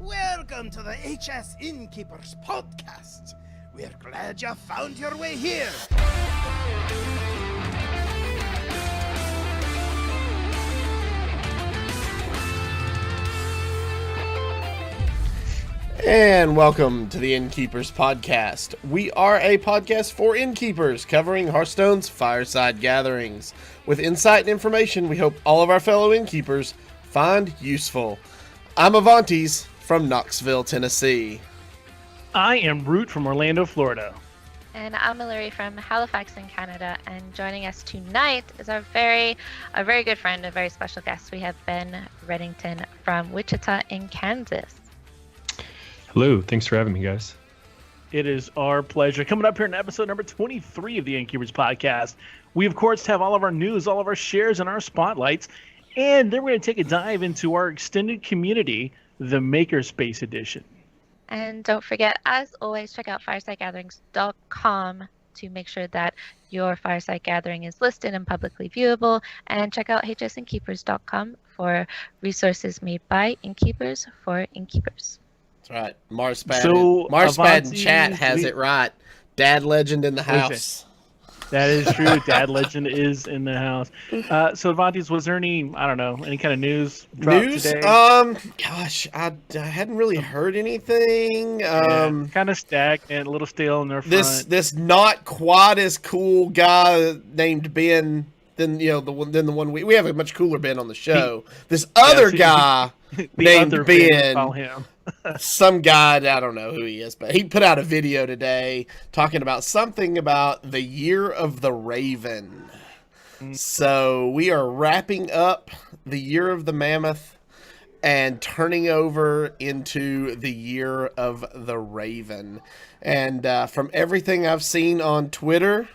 Welcome to the HS Innkeepers podcast. We're glad you found your way here. And welcome to the Innkeepers podcast. We are a podcast for innkeepers covering Hearthstone's fireside gatherings with insight and information we hope all of our fellow innkeepers find useful. I'm Avantes from Knoxville, Tennessee. I am Root from Orlando, Florida. And I'm Mallory from Halifax in Canada, and joining us tonight is a very good friend, a very special guest. We have Ben Reddington from Wichita in Kansas. Hello, thanks for having me, guys. It is our pleasure. Coming up here in episode number 23 of the Innkeepers podcast, we of course have all of our news, all of our shares, and our spotlights, and then we're going to take a dive into our extended community, the Makerspace edition. And don't forget, as always, check out firesidegatherings.com to make sure that your fireside gathering is listed and publicly viewable, and check out hsinnkeepers.com for resources made by innkeepers for innkeepers. That's right. Marspad, So, Marspad in Avanti, chat has it right. Dad legend in the house. That is true. Dad Legend is in the house. So, Avantes, was there any kind of news dropped today? Gosh, I hadn't really heard anything. Kind of stagnant, a little stale in their front. This not quite as cool guy named Ben than the one we have a much cooler Ben on the show. This other guy named other Ben. Call him. Some guy, I don't know who he is, but he put out a video today talking about something about the year of the Raven. So we are wrapping up the year of the Mammoth and turning over into the year of the Raven. And from everything I've seen on Twitter,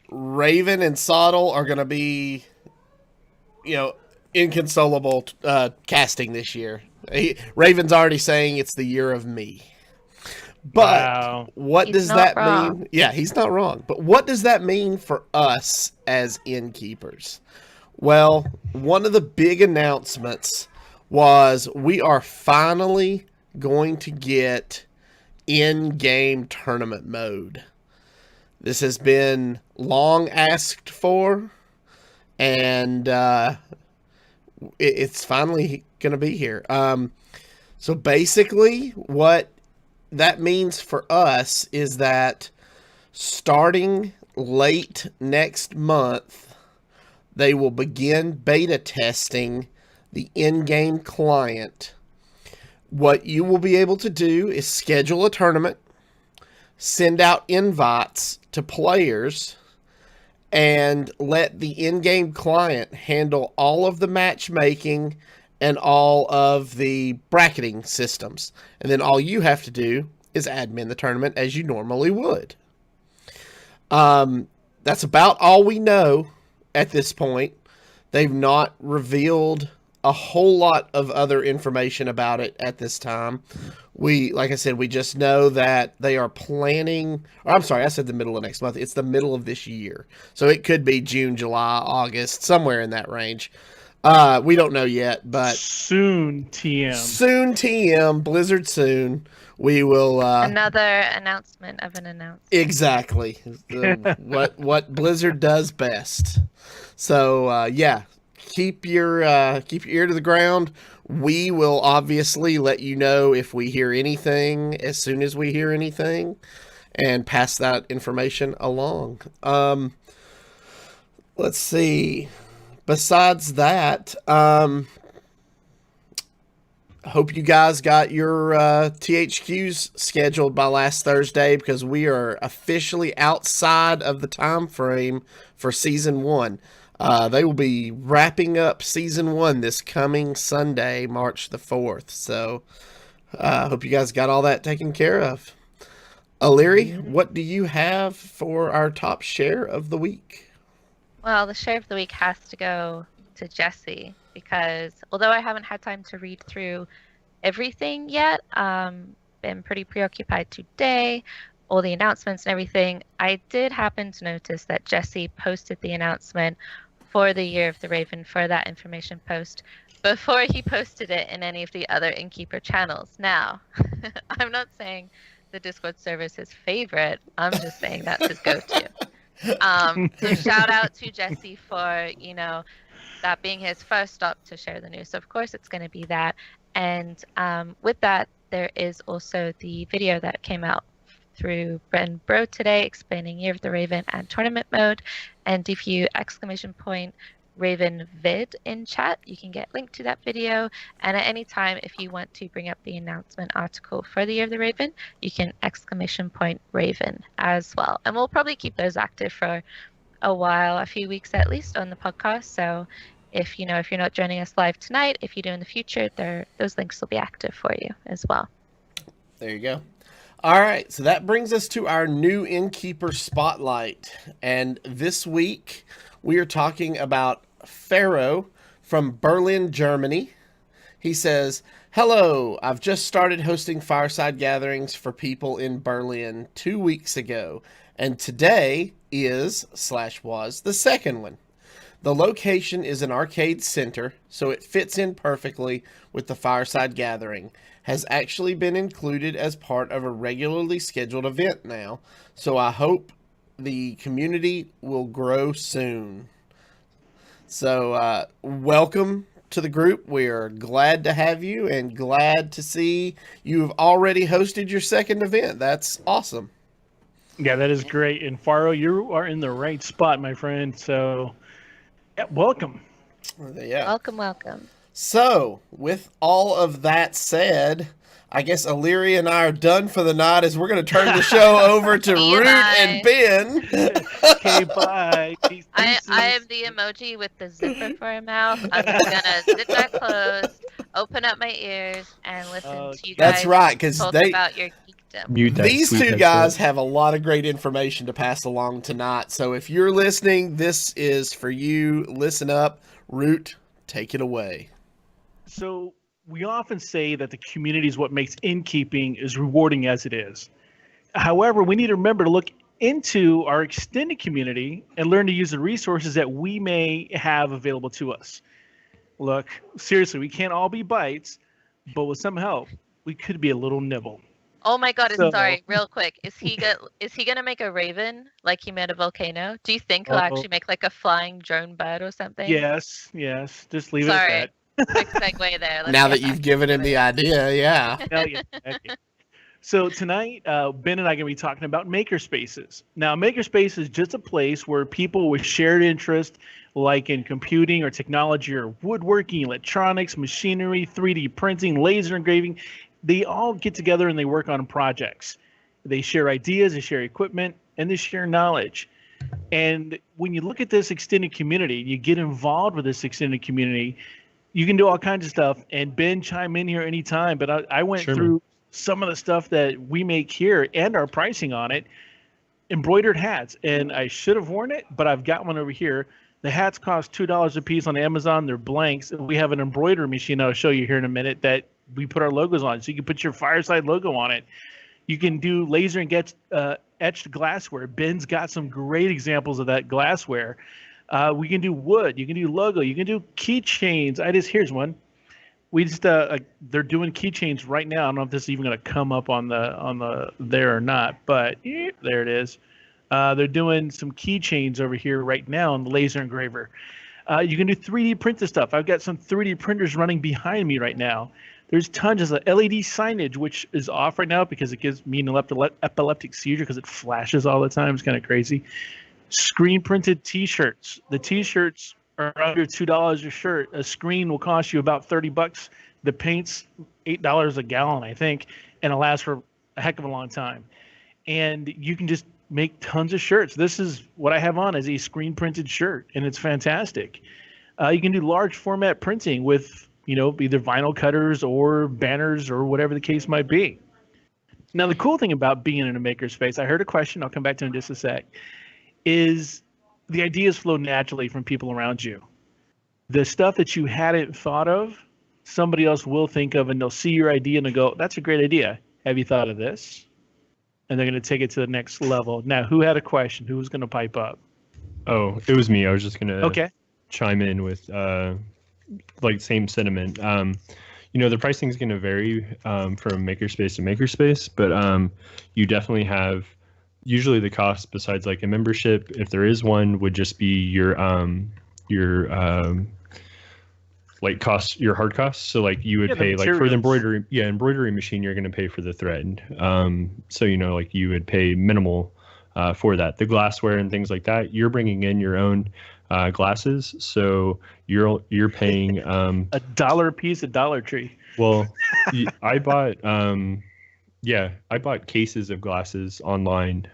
Raven and Soddle are going to be, inconsolable casting this year. Raven's already saying it's the year of me. But wow. What He's does not that wrong. mean? Yeah, he's not wrong. But what does that mean for us as innkeepers? Well, one of the big announcements was we are finally going to get in-game tournament mode. This has been long asked for, and it's finally going to be here. So basically what that means for us is that starting late next month, they will begin beta testing the in-game client. What you will be able to do is schedule a tournament, send out invites to players, and let the in-game client handle all of the matchmaking and all of the bracketing systems. And then all you have to do is admin the tournament as you normally would. That's about all we know at this point. They've not revealed a whole lot of other information about it at this time. Like I said, we just know that they are planning, or I'm sorry, I said the middle of next month. It's the middle of this year. So it could be June, July, August, somewhere in that range. We don't know yet, but Soon TM. Soon TM, Blizzard soon. We will Another announcement of an announcement. exactly what Blizzard does best. So keep your ear to the ground. We will obviously let you know if we hear anything as soon as we hear anything, and pass that information along. Let's see. Besides that, hope you guys got your THQs scheduled by last Thursday, because we are officially outside of the time frame for Season 1. They will be wrapping up Season 1 this coming Sunday, March the 4th. So hope you guys got all that taken care of. O'Leary, what do you have for our top share of the week? Well, the share of the week has to go to Jesse, because although I haven't had time to read through everything yet, been pretty preoccupied today, all the announcements and everything, I did happen to notice that Jesse posted the announcement for the Year of the Raven for that information post before he posted it in any of the other Innkeeper channels. Now, I'm not saying the Discord server is his favorite. I'm just saying that's his go-to. So shout out to Jesse for, that being his first stop to share the news. So of course it's going to be that. And with that, there is also the video that came out through Bren Bro today explaining Year of the Raven and tournament mode. And if you !Raven vid in chat, you can get linked to that video. And at any time, if you want to bring up the announcement article for the Year of the Raven, you can !Raven as well. And we'll probably keep those active for a while, a few weeks at least on the podcast. So if you're not joining us live tonight, if you do in the future, those links will be active for you as well. There you go. All right, so that brings us to our new Innkeeper Spotlight. And this week, we are talking about Pharaoh from Berlin, Germany. He says, "Hello, I've just started hosting fireside gatherings for people in Berlin 2 weeks ago, and today is/was the second one. The location is an arcade center, so it fits in perfectly with the fireside gathering. Has actually been included as part of a regularly scheduled event now, so I hope the community will grow soon." So, welcome to the group. We are glad to have you and glad to see you've already hosted your second event. That's awesome. Yeah, that is great. And Faro, you are in the right spot, my friend. So, yeah, welcome. Yeah. Welcome. So, with all of that said, I guess Illyria and I are done for the night as we're going to turn the show over to Root and Ben. Okay, bye. Peace. I am the emoji with the zipper for a mouth. I'm going to zip that closed, open up my ears, and listen to you guys That's right, because talk about your geekdom. These two guys have a lot of great information to pass along tonight. So if you're listening, this is for you. Listen up. Root, take it away. So we often say that the community is what makes innkeeping as rewarding as it is. However, we need to remember to look into our extended community and learn to use the resources that we may have available to us. Look, seriously, we can't all be bites, but with some help, we could be a little nibble. Oh my God! Sorry, real quick. Is he gonna make a raven like he made a volcano? Do you think he'll actually make like a flying drone bird or something? Yes. Just leave it at that. Quick segue there. Now that you've given him the idea, yeah. Hell yeah. Okay. So tonight, Ben and I are going to be talking about makerspaces. Now, makerspace is just a place where people with shared interest, like in computing or technology or woodworking, electronics, machinery, 3D printing, laser engraving, they all get together and they work on projects. They share ideas, they share equipment, and they share knowledge. And when you look at this extended community, you get involved with this extended community, you can do all kinds of stuff. And Ben, chime in here anytime, but I went through some of the stuff that we make here and our pricing on it. Embroidered hats, and I should have worn it, but I've got one over here. The hats cost $2 a piece on Amazon. They're blanks. We have an embroidery machine I'll show you here in a minute that we put our logos on. So you can put your Fireside logo on it. You can do laser and get etched glassware. Ben's got some great examples of that glassware. We can do wood. You can do logo. You can do keychains. Here's one. We just they're doing keychains right now. I don't know if this is even going to come up on the there or not, but there it is. They're doing some keychains over here right now on the laser engraver. You can do 3D printed stuff. I've got some 3D printers running behind me right now. There's tons of LED signage, which is off right now because it gives me an epileptic seizure because it flashes all the time. It's kind of crazy. Screen printed T-shirts. The T-shirts are under $2 a shirt. A screen will cost you about $30. The paint's $8 a gallon, I think, and it lasts for a heck of a long time. And you can just make tons of shirts. This is what I have on is a screen printed shirt, and it's fantastic. You can do large format printing with, either vinyl cutters or banners or whatever the case might be. Now, the cool thing about being in a makerspace, I heard a question, I'll come back to it in just a sec, is the ideas flow naturally from people around you. The stuff that you hadn't thought of, somebody else will think of, and they'll see your idea and they'll go, that's a great idea. Have you thought of this? And they're going to take it to the next level. Now, who had a question? Who was going to pipe up? Oh, it was me. I was just going to chime in with like same sentiment. The pricing is going to vary from Makerspace to Makerspace, but you definitely have usually the cost besides like a membership, if there is one, would just be your like cost, your hard costs. So like you would pay like for the embroidery machine, you're going to pay for the thread. So like you would pay minimal for that. The glassware and things like that, you're bringing in your own glasses, so you're paying $1 a piece at Dollar Tree. Well, I bought I bought cases of glasses online.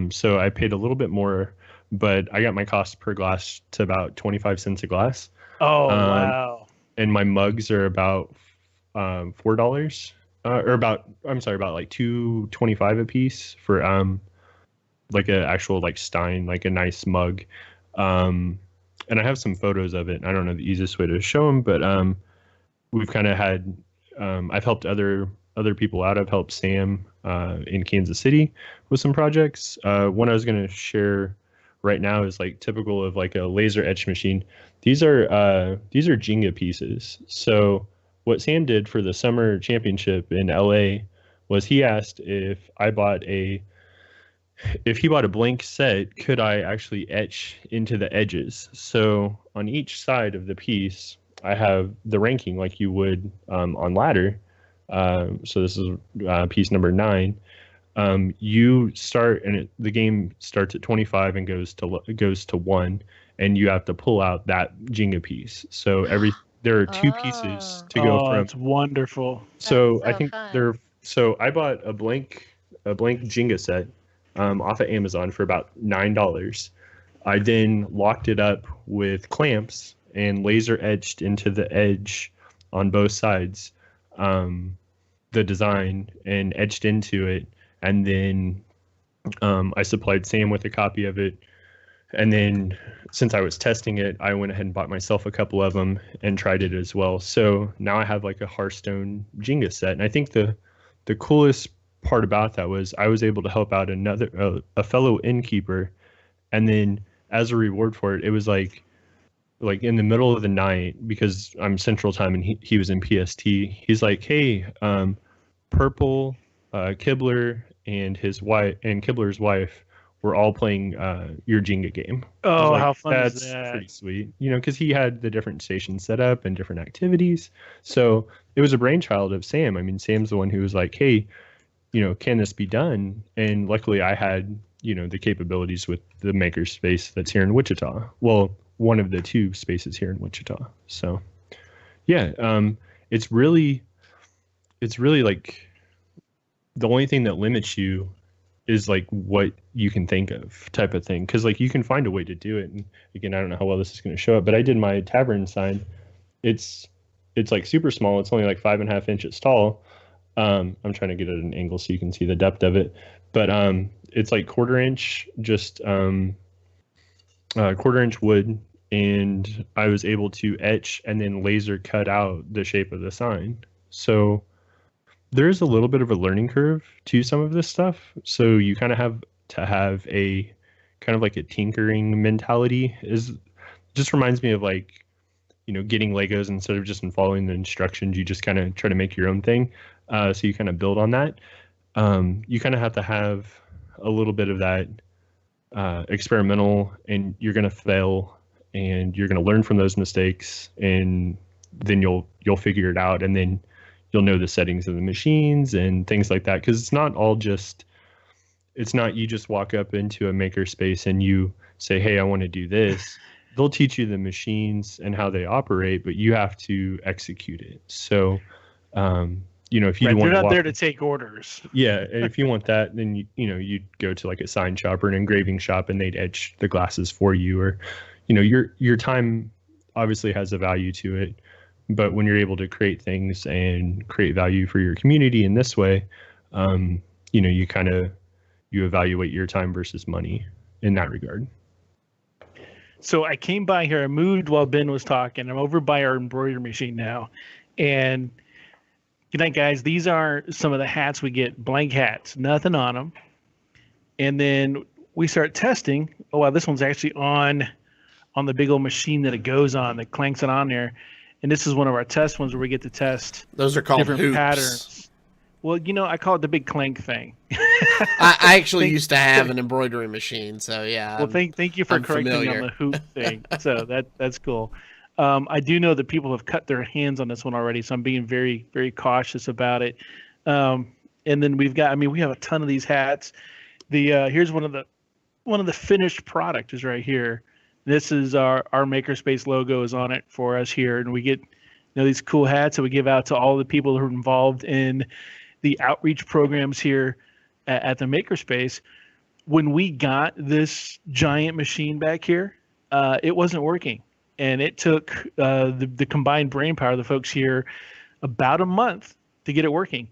So I paid a little bit more, but I got my cost per glass to about 25 cents a glass. Oh, wow. And my mugs are about $4 or about like $2.25 a piece for like an actual like Stein, like a nice mug. And I have some photos of it. I don't know the easiest way to show them, but we've kind of had I've helped other people out. I've helped Sam in Kansas City with some projects. One I was going to share right now is like typical of like a laser etch machine. These are Jenga pieces. So what Sam did for the summer championship in LA was he asked if he bought a blank set, could I actually etch into the edges? So on each side of the piece, I have the ranking like you would on ladder. So this is piece number 9. You start and the game starts at 25 and goes to 1, and you have to pull out that Jenga piece. So there are 2 pieces to go from. It's wonderful. So That's I think fun. So I bought a blank Jenga set off of Amazon for about $9. I then locked it up with clamps and laser etched into the edge on both sides the design and etched into it, and then I supplied Sam with a copy of it, and then since I was testing it, I went ahead and bought myself a couple of them and tried it as well. So now I have like a Hearthstone Jenga set, and I think the coolest part about that was I was able to help out a fellow innkeeper, and then as a reward for it, it was like in the middle of the night, because I'm Central Time and he was in PST. He's like, hey, Purple, Kibler, and his wife and Kibler's wife were all playing your Jenga game. Oh, like, how fun that's is that? pretty sweet. Because he had the different stations set up and different activities. So it was a brainchild of Sam. I mean, Sam's the one who was like, hey, can this be done? And luckily I had, the capabilities with the Makerspace that's here in Wichita. Well, one of the 2 spaces here in Wichita. So yeah, it's really like the only thing that limits you is like what you can think of type of thing. Cause like you can find a way to do it. And again, I don't know how well this is going to show up, but I did my tavern sign. It's like super small. It's only like 5.5 inches tall. I'm trying to get it at an angle so you can see the depth of it, but it's like 1/4 inch, just 1/4 inch wood, and I was able to etch and then laser cut out the shape of the sign. So there's a little bit of a learning curve to some of this stuff. So you kind of have to have a kind of like a tinkering mentality. Just reminds me of like, getting Legos. Instead of just following the instructions, you just kind of try to make your own thing. So you kind of build on that. You kind of have to have a little bit of that experimental, and you're going to fail, and you're going to learn from those mistakes, and then you'll figure it out, and then you'll know the settings of the machines and things like that. Because it's not you just walk up into a Makerspace and you say, hey, I want to do this. They'll teach you the machines and how they operate, but you have to execute it. So if you want, they're not there to take orders. Yeah, and if you want that, then you'd go to like a sign shop or an engraving shop, and they'd etch the glasses for you. Or your time obviously has a value to it, but when you're able to create things and create value for your community in this way, you evaluate your time versus money in that regard. So I came by here, I moved while Ben was talking. I'm over by our embroidery machine now, and good night, guys. These are some of the hats we get, blank hats, nothing on them. And then we start testing. Oh, wow, this one's actually on on the big old machine that it goes on, that clanks it on there. And this is one of our test ones where we get to test Those are called different hoops. patterns. Well, I call it the big clank thing. I actually used to have an embroidery machine, so yeah. Well, thank you for I'm correcting me on familiar. the hoop thing. So that's cool. I do know that people have cut their hands on this one already, so I'm being very, very cautious about it. And then we have a ton of these hats. Here's one of the finished product is right here. This is our Makerspace logo is on it for us here, and we get these cool hats that we give out to all the people who are involved in the outreach programs here at the Makerspace. When we got this giant machine back here, it wasn't working, and it took the combined brain power of the folks here about a month to get it working,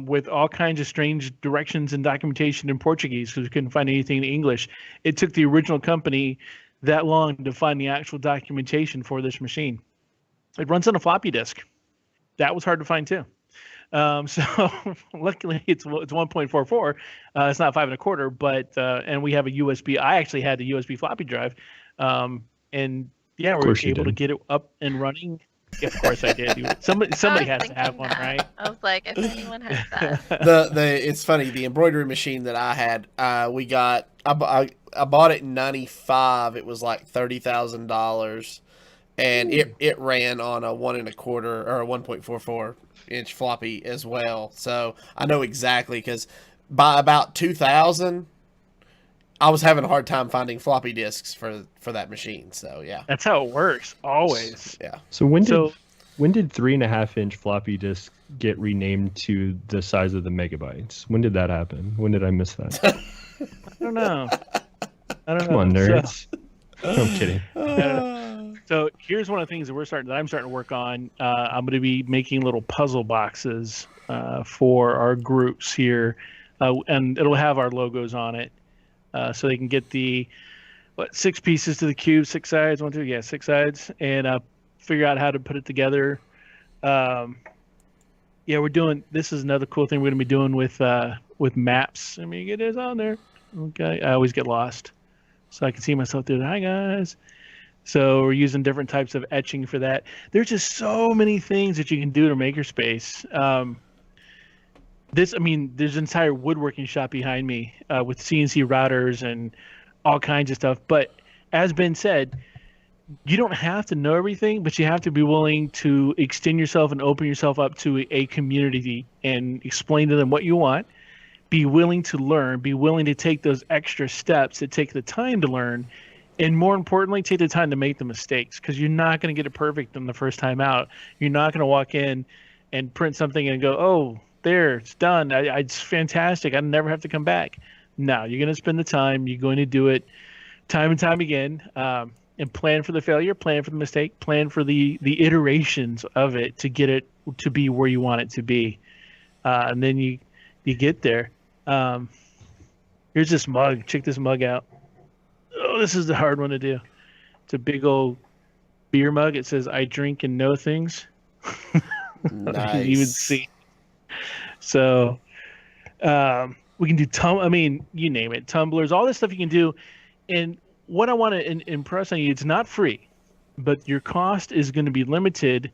with all kinds of strange directions and documentation in Portuguese because we couldn't find anything in English. It took the original company that long to find the actual documentation for this machine. It runs on a floppy disk. That was hard to find too. So luckily it's 1.44. It's not 5 1/4, but and we have a USB. I actually had a USB floppy drive, and yeah, we were able to get it up and running. Yeah, of course I did. Somebody has to have one, right? I was like, if anyone has that. It's funny. The embroidery machine that I had, I bought it in '95. It was like $30,000, and it ran on a 1 1/4 or a 1.44 inch floppy as well. So I know exactly, because by about 2000, I was having a hard time finding floppy disks for that machine. So yeah, that's how it works always. Yeah. So when did 3.5 inch floppy disk get renamed to the size of the megabytes? When did that happen? When did I miss that? I don't know. Come on, nerds. I'm kidding. So here's one of the things that I'm starting to work on. I'm going to be making little puzzle boxes for our groups here, and it'll have our logos on it, so they can get the 6 pieces to the cube, 6 sides, 6 sides, and figure out how to put it together. We're doing. This is another cool thing we're going to be doing with maps. Let me get this on there. Okay, I always get lost, so I can see myself there. Hi guys. So we're using different types of etching for that. There's just so many things that you can do to Makerspace. There's an entire woodworking shop behind me with CNC routers and all kinds of stuff. But as Ben said, you don't have to know everything, but you have to be willing to extend yourself and open yourself up to a community and explain to them what you want. Be willing to learn. Be willing to take those extra steps that take the time to learn. And more importantly, take the time to make the mistakes, because you're not going to get it perfect on the first time out. You're not going to walk in and print something and go, oh, there, it's done. It's fantastic. I never have to come back. No, you're going to spend the time. You're going to do it time and time again, and plan for the failure, plan for the mistake, plan for the iterations of it to get it to be where you want it to be. And then you get there. Here's this mug. Check this mug out. Oh, this is the hard one to do. It's a big old beer mug. It says, I drink and know things. Nice. You can even see. So we can do, you name it, tumblers, all this stuff you can do. And what I want to impress on you, it's not free, but your cost is going to be limited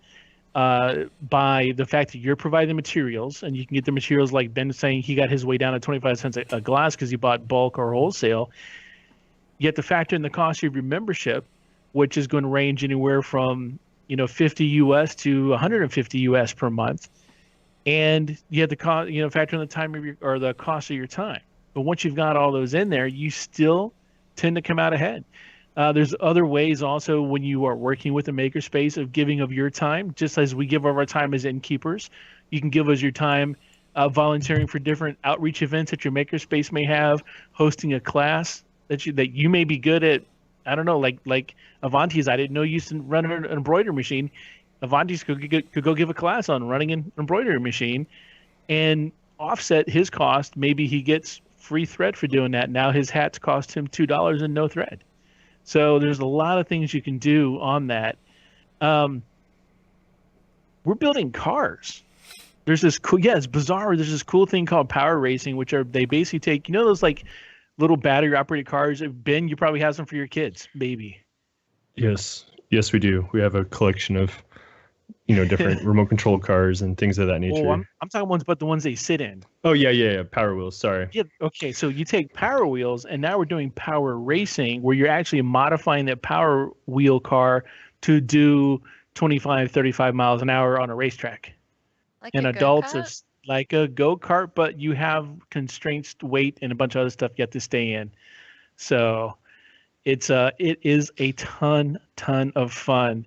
by the fact that you're providing materials, and you can get the materials like Ben was saying. He got his way down to 25 cents a glass because he bought bulk or wholesale. You have to factor in the cost of your membership, which is going to range anywhere from 50 US to 150 US per month, and you have to factor in the time of the cost of your time. But once you've got all those in there, you still tend to come out ahead. There's other ways also when you are working with a Makerspace of giving of your time, just as we give of our time as Innkeepers. You can give us your time volunteering for different outreach events that your Makerspace may have, hosting a class that you may be good at. I don't know, like Avanti's. I didn't know you used to run an embroidery machine. Avanti's could go give a class on running an embroidery machine and offset his cost. Maybe he gets free thread for doing that. Now his hats cost him $2 and no thread. So there's a lot of things you can do on that. We're building cars. There's this cool, it's bizarre. There's this cool thing called power racing, which they basically take, those like little battery operated cars. Ben, you probably have some for your kids, maybe. Yes, we do. We have a collection of, different remote control cars and things of that nature. Oh, I'm talking ones, but the ones they sit in. Oh yeah. Power wheels. Sorry. Yeah. Okay. So you take Power Wheels, and now we're doing Power Racing, where you're actually modifying that Power Wheel car to do 25, 35 miles an hour on a racetrack. Like And a adults, go-kart? it's like a go-kart, but you have constraints, weight, and a bunch of other stuff you have to stay in. So it is a ton of fun.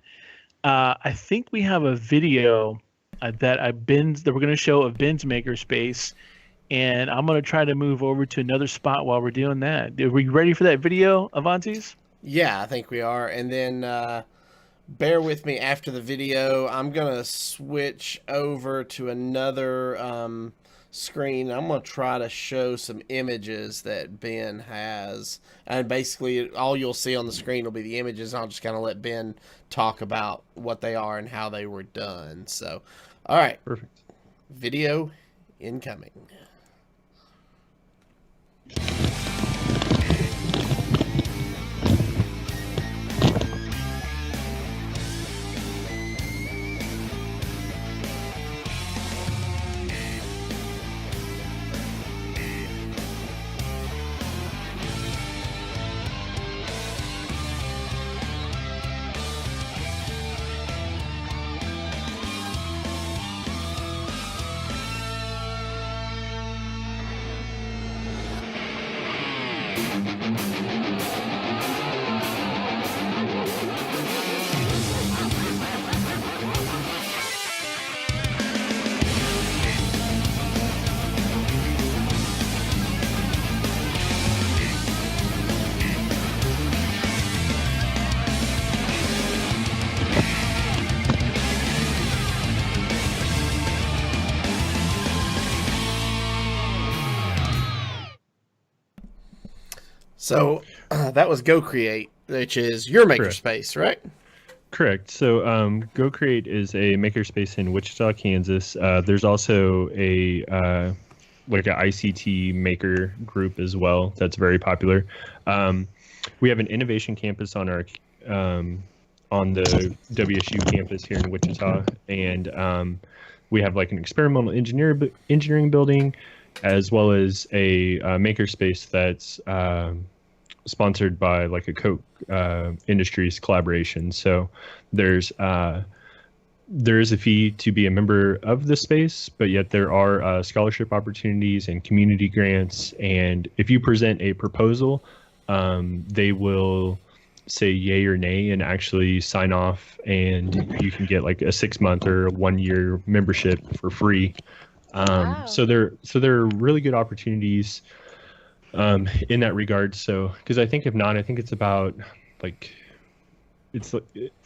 I think we have a video that we're going to show of Ben's Makerspace, and I'm going to try to move over to another spot while we're doing that. Are we ready for that video, Avantis? Yeah, I think we are. And then bear with me after the video. I'm going to switch over to another screen. I'm going to try to show some images that Ben has. And basically, all you'll see on the screen will be the images. I'll just kind of let Ben talk about what they are and how they were done. So, all right. Perfect. Video incoming. So that was Go Create, which is your makerspace, right? Correct. So Go Create is a makerspace in Wichita, Kansas. There's also a like an ICT maker group as well that's very popular. We have an innovation campus on our on the WSU campus here in Wichita, and we have like an experimental engineering building, as well as a makerspace that's sponsored by like a Coke Industries collaboration. So there is a fee to be a member of the space, but yet there are scholarship opportunities and community grants. And if you present a proposal, they will say yay or nay and actually sign off, and you can get like a 6-month or 1-year membership for free. Wow. So there are really good opportunities in that regard. So, because I think if not, I think it's about like,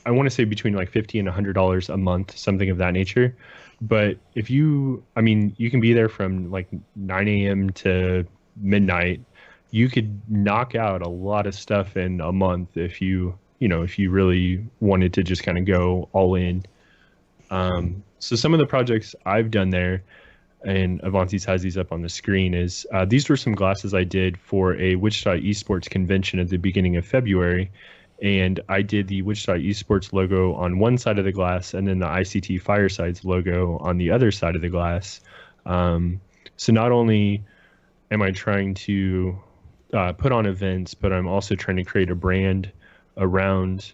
I want to say between like $50 and $100 a month, something of that nature. But if you can be there from like 9 a.m. to midnight. You could knock out a lot of stuff in a month if you really wanted to just kind of go all in. So some of the projects I've done there, and Avantis has these up on the screen, is these were some glasses I did for a Wichita Esports convention at the beginning of February. And I did the Wichita Esports logo on one side of the glass and then the ICT Firesides logo on the other side of the glass. So not only am I trying to put on events, but I'm also trying to create a brand around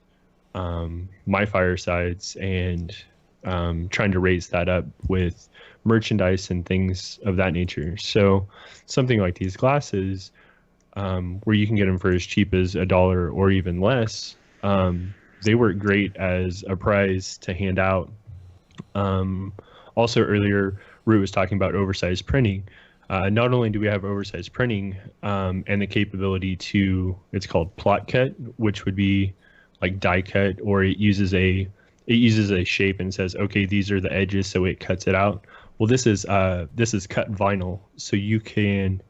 my Firesides and trying to raise that up with merchandise and things of that nature. So something like these glasses, where you can get them for as cheap as $1 or even less, they work great as a prize to hand out. Also earlier, Rue was talking about oversized printing. Not only do we have oversized printing and the capability to, it's called plot cut, which would be like die cut, or it uses a shape and says, okay, these are the edges, so it cuts it out. Well, this is cut vinyl, so you can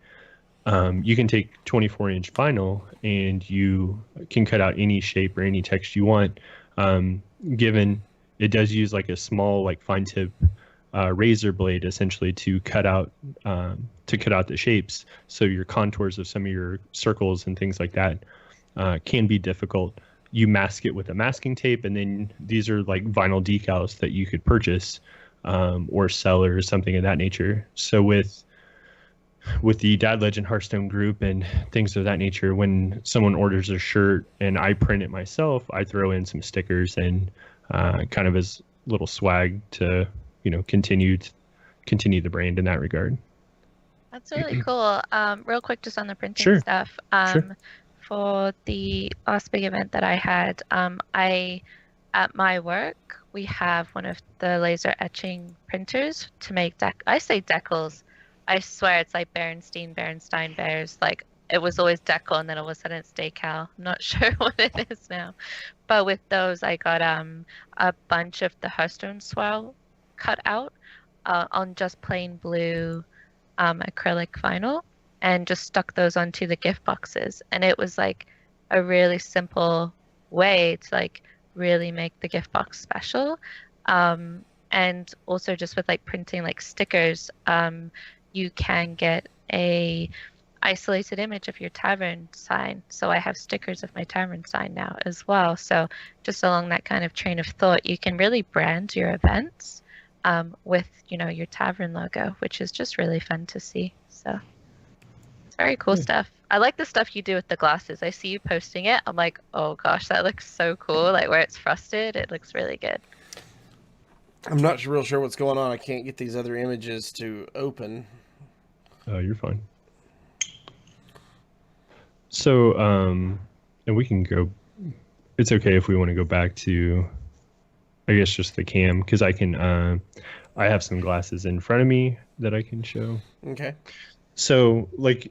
take 24-inch vinyl and you can cut out any shape or any text you want. Given it does use like a small, like fine tip razor blade essentially to cut out the shapes. So your contours of some of your circles and things like that can be difficult. you mask it with a masking tape, and then these are like vinyl decals that you could purchase or sell or something of that nature. So with the Dad Legend Hearthstone group and things of that nature, when someone orders a shirt and I print it myself, I throw in some stickers and kind of as little swag to, continue the brand in that regard. That's really cool. Real quick, just on the printing Sure. stuff. Sure. For the last big event that I had, at my work, we have one of the laser etching printers to make I say decals. I swear it's like Berenstain Bears. Like it was always decal and then all of a sudden it's decal. I'm not sure what it is now. But with those, I got a bunch of the Hearthstone swirl cut out on just plain blue acrylic vinyl and just stuck those onto the gift boxes. And it was like a really simple way to like really make the gift box special. And also just with like printing like stickers, you can get a isolated image of your tavern sign. So I have stickers of my tavern sign now as well. So just along that kind of train of thought, you can really brand your events with, your tavern logo, which is just really fun to see. So it's very cool stuff. I like the stuff you do with the glasses. I see you posting it. I'm like, oh gosh, that looks so cool. Like where it's frosted, it looks really good. I'm not real sure what's going on. I can't get these other images to open. Oh, you're fine. So, and we can go, it's okay if we want to go back to, I guess, just the cam, because I can, I have some glasses in front of me that I can show. Okay. So, like,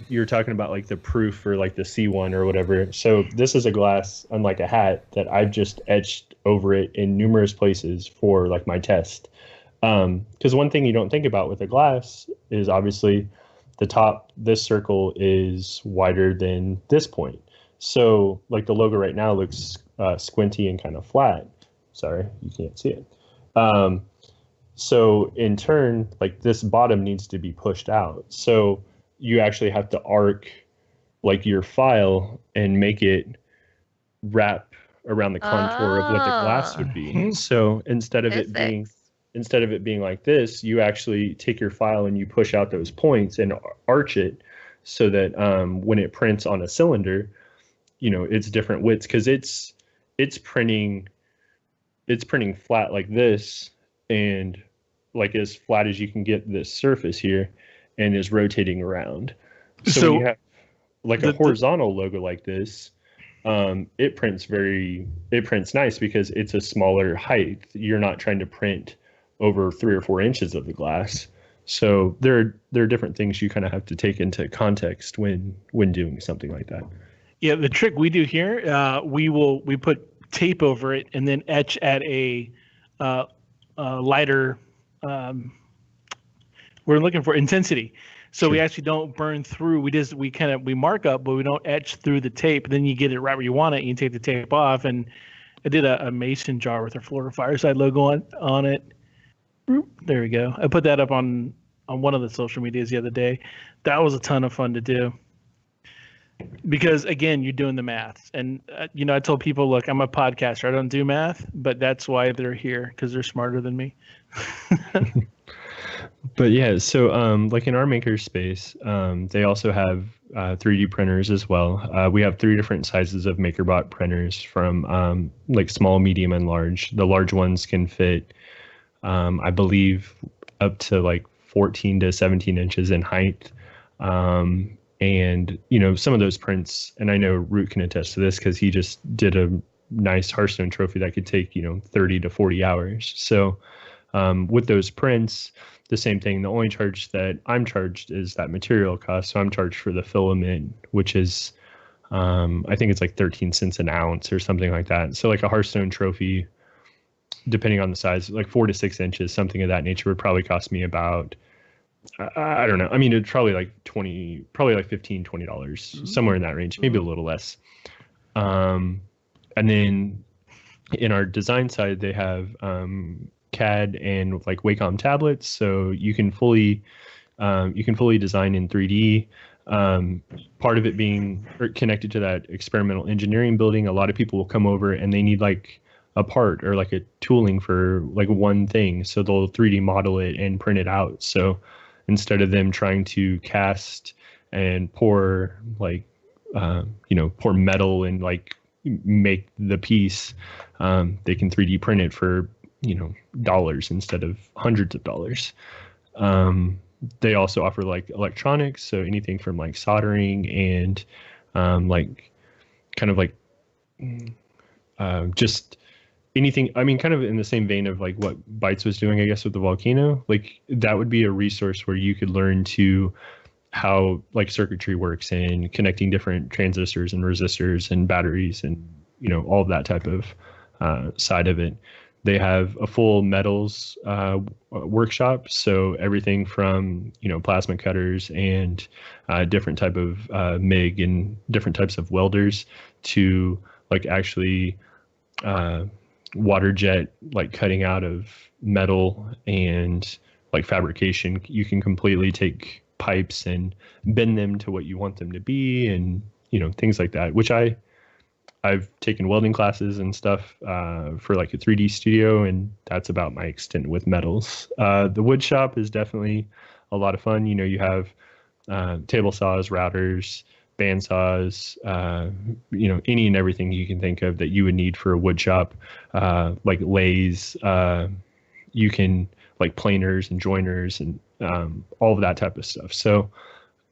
you were talking about, like, the proof for, like, the C1 or whatever. So, this is a glass, unlike a hat, that I've just etched over it in numerous places for, like, my test. Because one thing you don't think about with a glass is obviously the top, this circle is wider than this point. So, like, the logo right now looks squinty and kind of flat. Sorry, you can't see it. So in turn, like this bottom needs to be pushed out. So you actually have to arc like your file and make it wrap around the contour of what the glass would be. So instead of it being like this, you actually take your file and you push out those points and arch it so that when it prints on a cylinder, it's different widths, because it's printing flat like this, and like as flat as you can get this surface here, and is rotating around. So when you have like a horizontal logo like this, it prints nice because it's a smaller height. You're not trying to print over 3 or 4 inches of the glass. So there are different things you kind of have to take into context when doing something like that. Yeah, the trick we do here, we put tape over it and then etch at a lighter. We're looking for intensity, so we actually don't burn through. We mark up, but we don't etch through the tape. Then you get it right where you want it. And you take the tape off, and I did a mason jar with our Florida Fireside logo on it. There we go. I put that up on one of the social medias the other day. That was a ton of fun to do. Because again, you're doing the math, and I told people, look, I'm a podcaster. I don't do math, but that's why they're here, because they're smarter than me. But yeah, so like in our Makerspace, they also have 3D printers as well. We have 3 different sizes of MakerBot printers, from like small, medium, and large. The large ones can fit, I believe, up to like 14 to 17 inches in height. And, some of those prints, and I know Root can attest to this because he just did a nice Hearthstone trophy that could take, 30 to 40 hours. So with those prints, the same thing. The only charge that I'm charged is that material cost. So I'm charged for the filament, which is, I think it's like 13 cents an ounce or something like that. So like a Hearthstone trophy, depending on the size, like 4 to 6 inches, something of that nature, would probably cost me about, I don't know. I mean, it's probably like $15, $20, somewhere in that range, maybe a little less. And then in our design side, they have CAD and like Wacom tablets, so you can fully design in 3D. Part of it being connected to that experimental engineering building, a lot of people will come over and they need like a part or like a tooling for like one thing. So they'll 3D model it and print it out. So instead of them trying to cast and pour like, pour metal and like make the piece, they can 3D print it for, dollars instead of hundreds of dollars. They also offer like electronics, so anything from like soldering and like kind of like just anything. I mean, kind of in the same vein of like what Bytes was doing, I guess, with the volcano. Like that would be a resource where you could learn to how like circuitry works and connecting different transistors and resistors and batteries and all of that type of side of it. They have a full metals workshop, so everything from plasma cutters and different type of MIG and different types of welders to like actually water jet like cutting out of metal and like fabrication. You can completely take pipes and bend them to what you want them to be, and things like that. Which I've taken welding classes and stuff for like a 3D studio, and that's about my extent with metals. The wood shop is definitely a lot of fun. You have table saws, routers, band saws, any and everything you can think of that you would need for a wood shop, like lathes. You can like planers and joiners and all of that type of stuff. So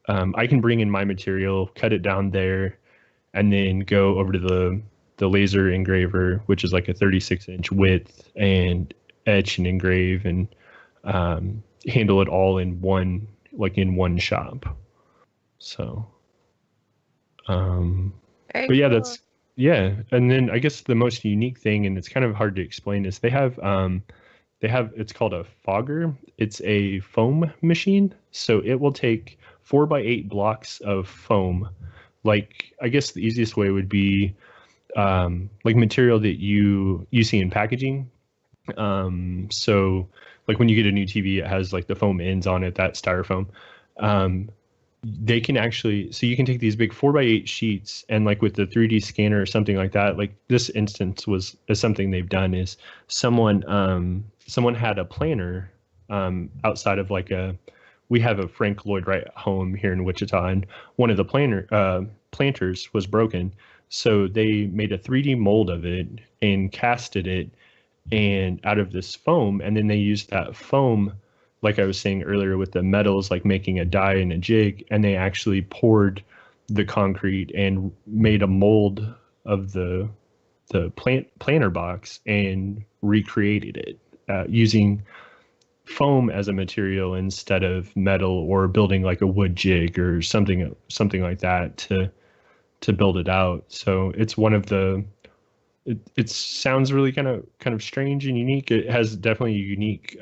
I can bring in my material, cut it down there, and then go over to the laser engraver, which is like a 36-inch width, and etch and engrave and handle it all in one shop. So, but yeah, cool. And then I guess the most unique thing, and it's kind of hard to explain, is they have it's called a fogger. It's a foam machine, so it will take 4x8 blocks of foam. Like, I guess the easiest way would be like material that you see in packaging. So like when you get a new TV, it has like the foam ends on it, that styrofoam. They can actually, so you can take these big 4x8 sheets, and like with the 3D scanner or something like that, like this instance is something they've done is someone had a planner outside of like we have a Frank Lloyd Wright home here in Wichita, and one of the planters was broken. So they made a 3D mold of it and casted it and out of this foam. And then they used that foam, like I was saying earlier with the metals, like making a die and a jig, and they actually poured the concrete and made a mold of the planter box and recreated it using foam as a material instead of metal, or building like a wood jig or something like that to build it out. So it's one of the it sounds really kind of strange and unique. It has definitely a unique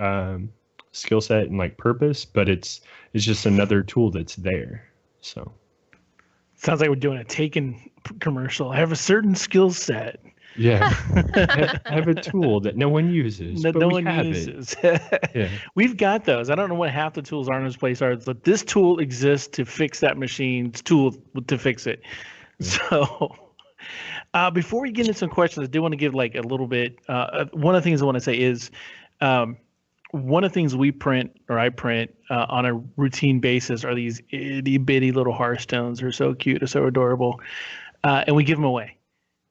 skill set and like purpose, but it's just another tool that's there. So sounds like we're doing a Taken commercial. I have a certain skill set. Yeah, I have a tool that no one uses, that but no we one have uses. Yeah. We've got those. I don't know what half the tools are in this place are, but this tool exists to fix that machine's tool to fix it. Yeah. So before we get into some questions, I do want to give like a little bit. One of the things I want to say is one of the things we print, or I print on a routine basis, are these itty bitty little Hearthstones. They're so cute, they're so adorable, and we give them away.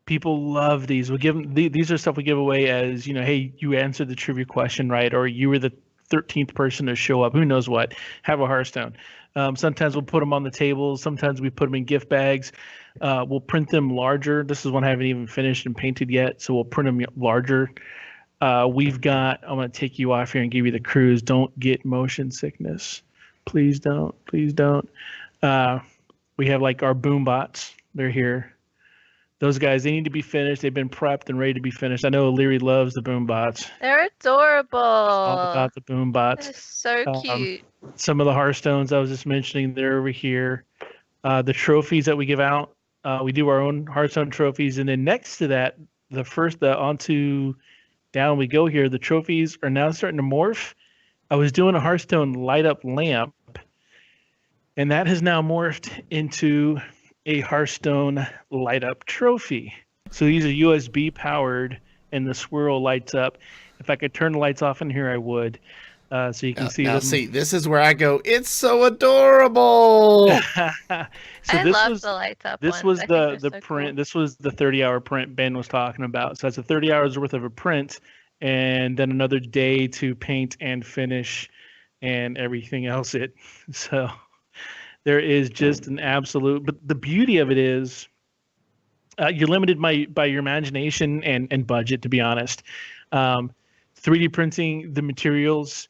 People love these. We give them these are stuff we give away as, hey, you answered the trivia question right, or you were the 13th person to show up. Who knows what? Have a Hearthstone. Sometimes we'll put them on the table. Sometimes we put them in gift bags. We'll print them larger. This is one I haven't even finished and painted yet, so we'll print them larger. We've got. I'm going to take you off here and give you the cruise. Don't get motion sickness. Please don't. Please don't. We have like our boom bots. They're here. Those guys, they need to be finished. They've been prepped and ready to be finished. I know Leary loves the boom bots. They're adorable. All about the boom bots. They're so cute. Some of the Hearthstones I was just mentioning, they're over here. The trophies that we give out, we do our own Hearthstone trophies. And then next to that, onto down we go here. The trophies are now starting to morph. I was doing a Hearthstone light up lamp. And that has now morphed into a Hearthstone light up trophy. So these are USB powered, and the swirl lights up. If I could turn the lights off in here, I would. So you can see now them. see, this is where I go, it's so adorable. So I this love was the lights up this ones. was I think the they're so print. cool. This was the 30-hour print Ben was talking about. So that's a 30 hours worth of a print, and then another day to paint and finish, and everything else. So there is just an absolute. But the beauty of it is, you're limited by your imagination and budget. To be honest, 3D printing the materials,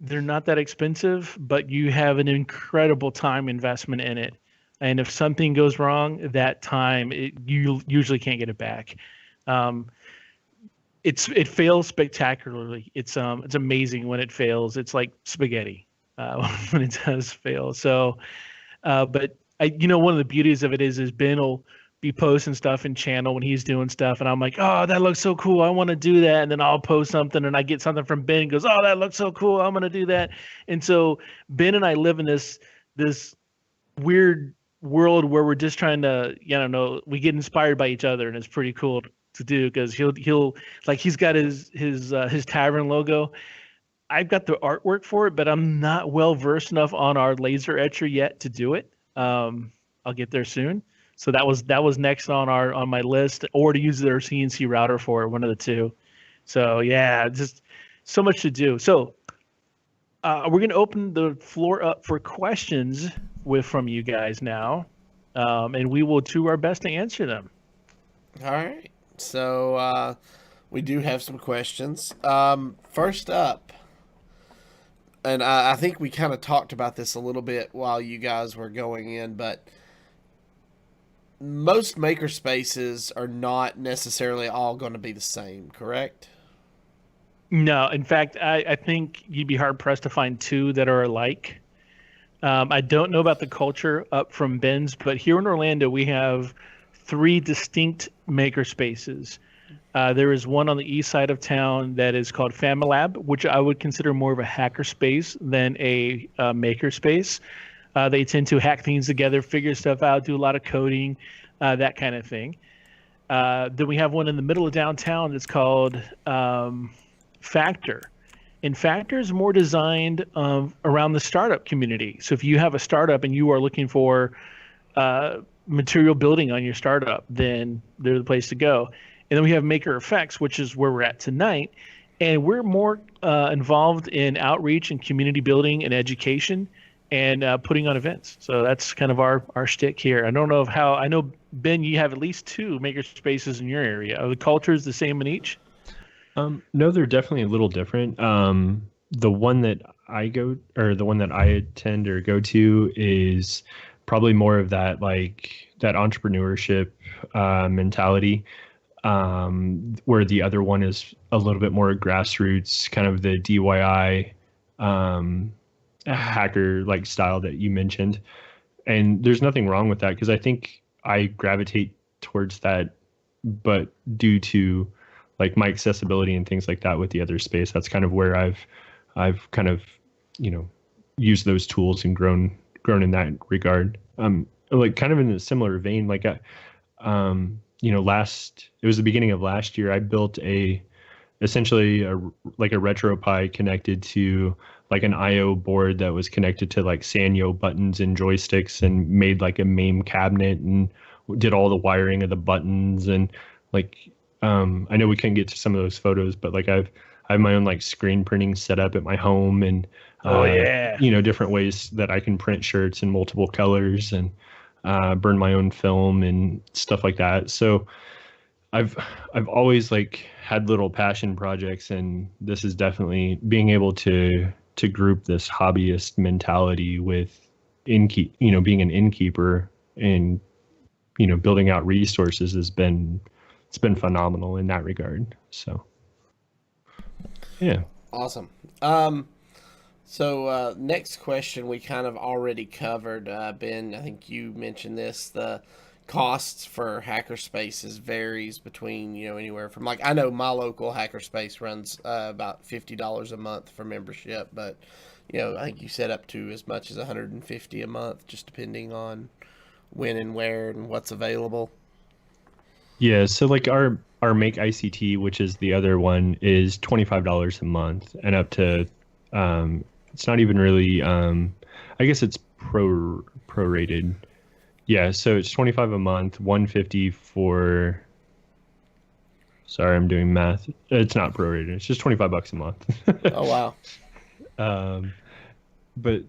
they're not that expensive, but you have an incredible time investment in it. And if something goes wrong, that time you usually can't get it back. Um, it fails spectacularly. It's amazing when it fails. It's like spaghetti when it does fail. So, but one of the beauties of it is Ben will be posting stuff in channel when he's doing stuff, and I'm like, oh, that looks so cool, I want to do that. And then I'll post something, and I get something from Ben, and goes, oh, that looks so cool, I'm gonna do that. And so Ben and I live in this weird world where we're just trying to, I don't know, we get inspired by each other, and it's pretty cool to do, because he'll like, he's got his tavern logo. I've got the artwork for it, but I'm not well versed enough on our laser etcher yet to do it. I'll get there soon. So that was next on my list, or to use their CNC router for it, one of the two. So yeah, just so much to do. So we're going to open the floor up for questions from you guys now, and we will do our best to answer them. All right. So we do have some questions. First up, and I think we kind of talked about this a little bit while you guys were going in, but most makerspaces are not necessarily all going to be the same, correct? No, in fact, I think you'd be hard pressed to find two that are alike. I don't know about the culture up from Ben's, but here in Orlando, we have 3 distinct makerspaces. There is one on the east side of town that is called Familab, which I would consider more of a hacker space than a makerspace. They tend to hack things together, figure stuff out, do a lot of coding, that kind of thing. Then we have one in the middle of downtown that's called Factor. And Factor is more designed around the startup community. So if you have a startup and you are looking for material building on your startup, then they're the place to go. And then we have Maker Effects, which is where we're at tonight. And we're more involved in outreach and community building and education, and putting on events. So that's kind of our shtick here. I don't know I know, Ben, you have at least 2 maker spaces in your area. Are the cultures the same in each? No, they're definitely a little different. The one that I attend or go to is probably more of that, like that entrepreneurship mentality, where the other one is a little bit more grassroots, kind of the DIY hacker like style that you mentioned. And there's nothing wrong with that, because I think I gravitate towards that, but due to like my accessibility and things like that with the other space, that's kind of where I've kind of, used those tools and grown in that regard. Like kind of in a similar vein, like it was the beginning of last year, I built essentially a RetroPie connected to like an IO board that was connected to like Sanyo buttons and joysticks, and made like a MAME cabinet and did all the wiring of the buttons. And like, I know we couldn't get to some of those photos, but like I have my own like screen printing set up at my home, and different ways that I can print shirts in multiple colors, and burn my own film and stuff like that. So I've always like had little passion projects, and this is definitely being able to group this hobbyist mentality with being an innkeeper and building out resources it's been phenomenal in that regard. So yeah, awesome. So next question we kind of already covered. Ben, I think you mentioned this, the costs for hackerspaces varies between, anywhere from, like, I know my local hackerspace runs about $50 a month for membership, but I think you set up to as much as $150 a month, just depending on when and where and what's available. Yeah, so like our Make ICT, which is the other one, is $25 a month, and up to it's not even really I guess it's prorated. Yeah, so it's 25 a month, 150 for. Sorry, I'm doing math. It's not prorated. It's just $25 a month. Oh wow. But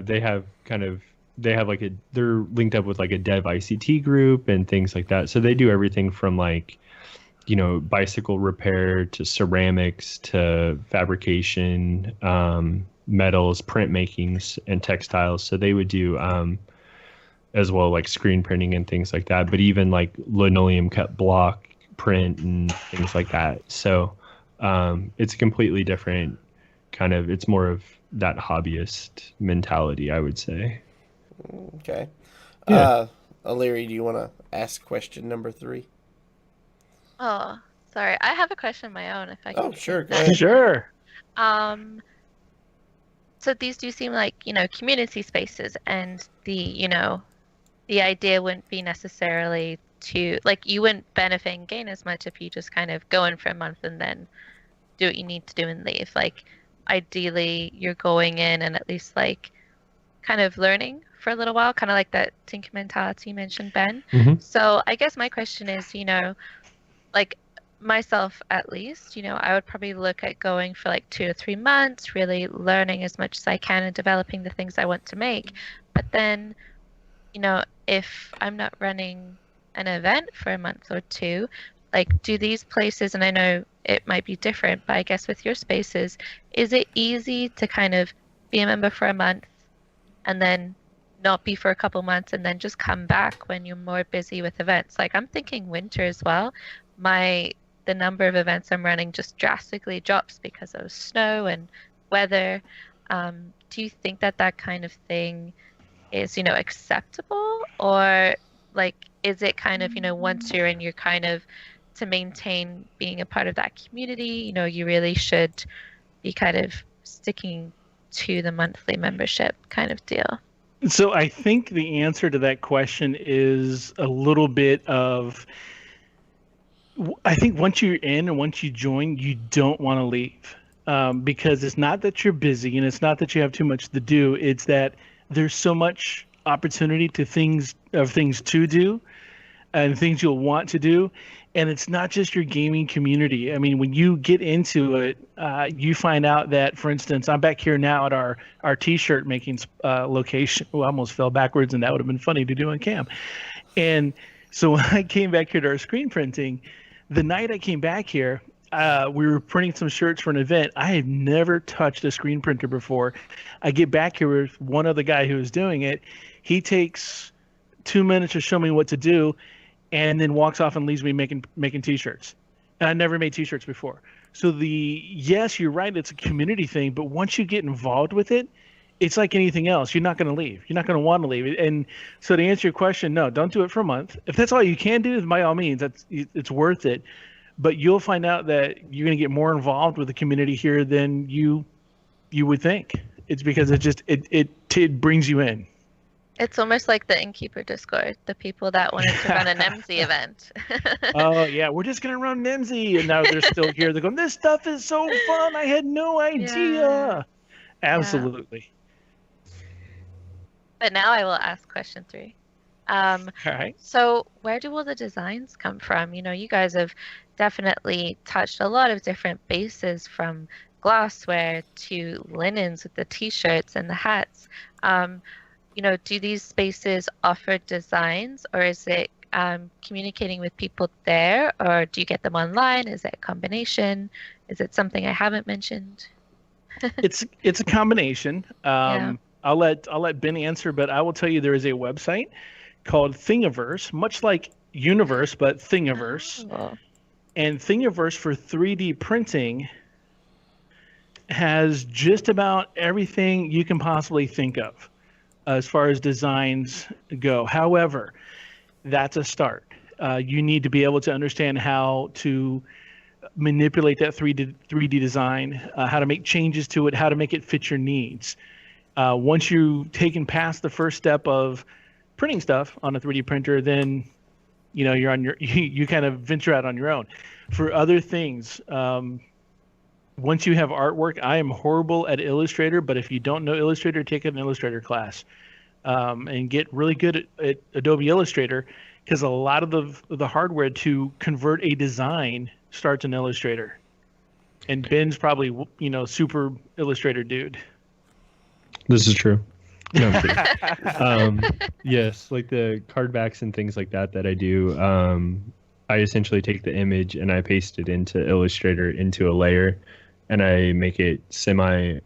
they have they're linked up with like a dev ICT group and things like that. So they do everything from like, bicycle repair to ceramics to fabrication, metals, printmakings, and textiles. So they would do as well, like screen printing and things like that, but even like linoleum cut block print and things like that. So it's a completely different it's more of that hobbyist mentality, I would say. Okay. Yeah. O'Leary, do you want to ask question number 3? Oh, sorry. I have a question of my own if I can. Oh, sure. Go that. ahead. Sure. So these do seem like, community spaces, and the idea wouldn't be necessarily to, like, you wouldn't benefit and gain as much if you just kind of go in for a month and then do what you need to do and leave. Like, ideally, you're going in and at least, like, kind of learning for a little while, kind of like that tinker mentality you mentioned, Ben. Mhm. So I guess my question is, like myself at least, I would probably look at going for like 2 to 3 months, really learning as much as I can and developing the things I want to make. But then, if I'm not running an event for a month or 2, like, do these places, and I know it might be different, but I guess with your spaces, is it easy to kind of be a member for a month and then not be for a couple months and then just come back when you're more busy with events? Like, I'm thinking winter as well. The number of events I'm running just drastically drops because of snow and weather. Do you think that kind of thing is, acceptable? Or, like, is it kind of, once you're in, you're kind of, to maintain being a part of that community, you really should be kind of sticking to the monthly membership kind of deal? So I think the answer to that question is a little bit of, I think once you're in and once you join, you don't want to leave, because it's not that you're busy and it's not that you have too much to do. It's that there's so much opportunity to things to do and things you'll want to do. And it's not just your gaming community. I mean, when you get into it, you find out that, for instance, I'm back here now at our T-shirt making location. Oh, I almost fell backwards, and that would have been funny to do on cam. And so when I came back here to our screen printing, the night I came back here, we were printing some shirts for an event. I had never touched a screen printer before. I get back here with one other guy who was doing it. He takes 2 minutes to show me what to do, and then walks off and leaves me making T-shirts. And I never made T-shirts before. So yes, you're right, it's a community thing, but once you get involved with it, it's like anything else. You're not going to leave. You're not going to want to leave. And so to answer your question, no, don't do it for a month. If that's all you can do, by all means, it's worth it. But you'll find out that you're going to get more involved with the community here than you would think. It's because it brings you in. It's almost like the Innkeeper Discord, the people that wanted to run an MZ event. Oh, yeah, we're just going to run MZ. And now they're still here. They're going, this stuff is so fun. I had no idea. Yeah. Absolutely. But now I will ask question 3. All right. So where do all the designs come from? You guys have definitely touched a lot of different bases, from glassware to linens with the T-shirts and the hats. Do these spaces offer designs, or is it communicating with people there, or do you get them online? Is it a combination? Is it something I haven't mentioned? It's a combination. Yeah. I'll let Ben answer, but I will tell you there is a website called Thingiverse, much like Universe, but Thingiverse. Oh. And Thingiverse for 3D printing has just about everything you can possibly think of as far as designs go. However, that's a start. You need to be able to understand how to manipulate that 3D design, how to make changes to it, how to make it fit your needs. Once you've taken past the first step of printing stuff on a 3D printer, then you're on your you kind of venture out on your own. For other things, once you have artwork, I am horrible at Illustrator, but if you don't know Illustrator, take an Illustrator class and get really good at Adobe Illustrator, because a lot of the hardware to convert a design starts in Illustrator. And Ben's probably, super Illustrator dude. This is true. No, I'm kidding. Yes, like the card backs and things like that I do. I essentially take the image and I paste it into Illustrator into a layer, and I make it I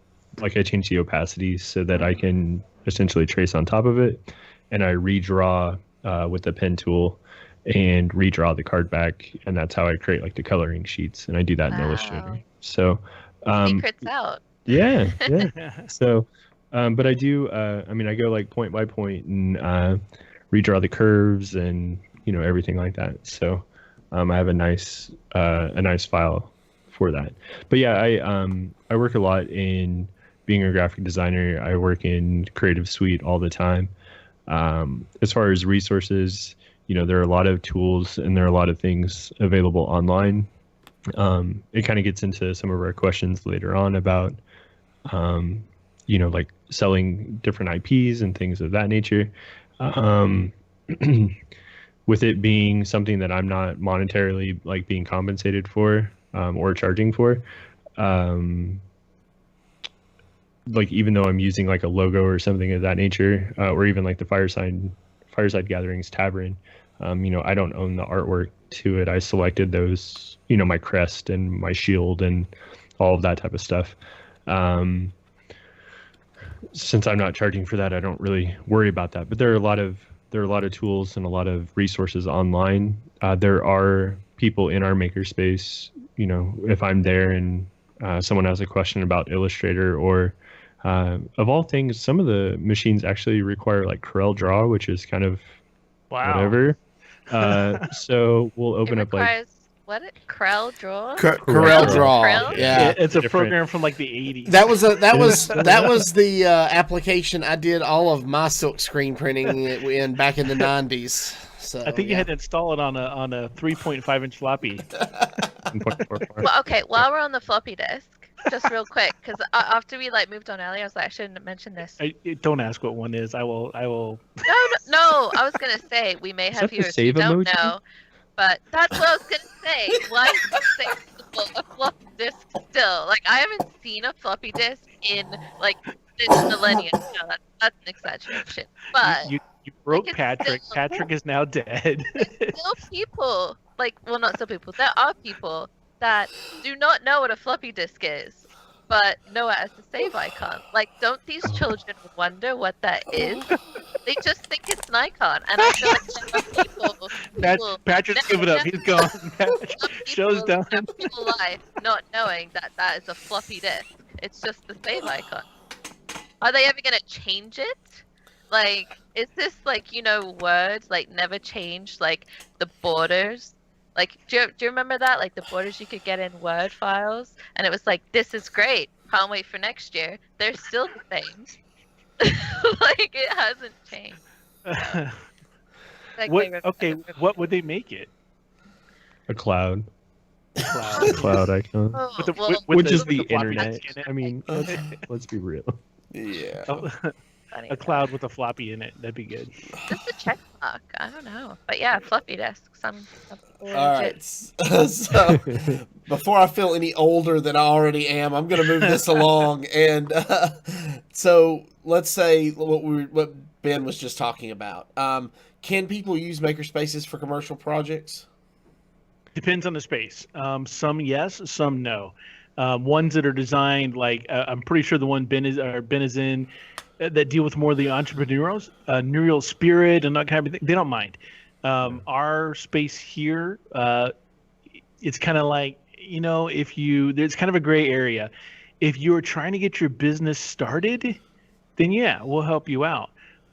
change the opacity so that I can essentially trace on top of it, and I redraw with the pen tool and redraw the card back, and that's how I create like the coloring sheets, and I do that in Illustrator. So Secrets out. yeah. So but I do I go like point by point and redraw the curves and everything like that. So I have a nice file for that. But yeah, I work a lot in being a graphic designer. I work in Creative Suite all the time. As far as resources, there are a lot of tools and there are a lot of things available online. It kind of gets into some of our questions later on about, like selling different IPs and things of that nature. With it being something that I'm not monetarily like being compensated for or charging for, like even though I'm using like a logo or something of that nature, or even like the Fireside Gatherings Tavern, I don't own the artwork to it. I selected those, my crest and my shield and all of that type of stuff. Since I'm not charging for that, I don't really worry about that. But there are a lot of tools and a lot of resources online. There are people in our makerspace, if I'm there and someone has a question about Illustrator or of all things, some of the machines actually require like Corel Draw, which is kind of whatever. So we'll open up like what? Corel Draw? Corel Draw. Corel? Yeah. It's a program from like the 80s. That was the application I did all of my silk screen printing in back in the 90s. So I think you had to install it on a 3.5-inch floppy. Well, okay, while we're on the floppy disk, just real quick, because after we moved on earlier, I was like, I shouldn't have mentioned this. Don't ask what one is. I will. No. I was gonna say we may have viewers who don't know, but that's what I was gonna say. Why is this a floppy disk still? Like, I haven't seen a floppy disk in this millennium. No, that's an exaggeration. But you broke Patrick. Patrick is now dead. Still people not still people. There are people that do not know what a floppy disk is, but know it as the save icon. Don't these children wonder what that is? They just think it's an icon, and I feel like there are people. Patrick's given up. He's gone. Show's done. People life not knowing that is a floppy disk. It's just the save icon. Are they ever gonna change it? Is this words never change the borders? Do you remember that? The borders you could get in Word files, and it was this is great. Can't wait for next year. They're still the same. It hasn't changed. What would they make it? a cloud. Cloud icon. Which is the internet. I mean, let's be real. Yeah. Funny a cloud with a floppy in it. That'd be good. Just a check mark. I don't know. But yeah, floppy disk. Some All right. So before I feel any older than I already am, I'm going to move this along. And so let's say what Ben was just talking about. Can people use makerspaces for commercial projects? Depends on the space. Some yes, some no. Ones that are designed I'm pretty sure the one Ben is in that deal with more of the entrepreneurial spirit and that kind of thing. They don't mind. Our space here, it's kind of there's kind of a gray area. If you're trying to get your business started, then yeah, we'll help you out.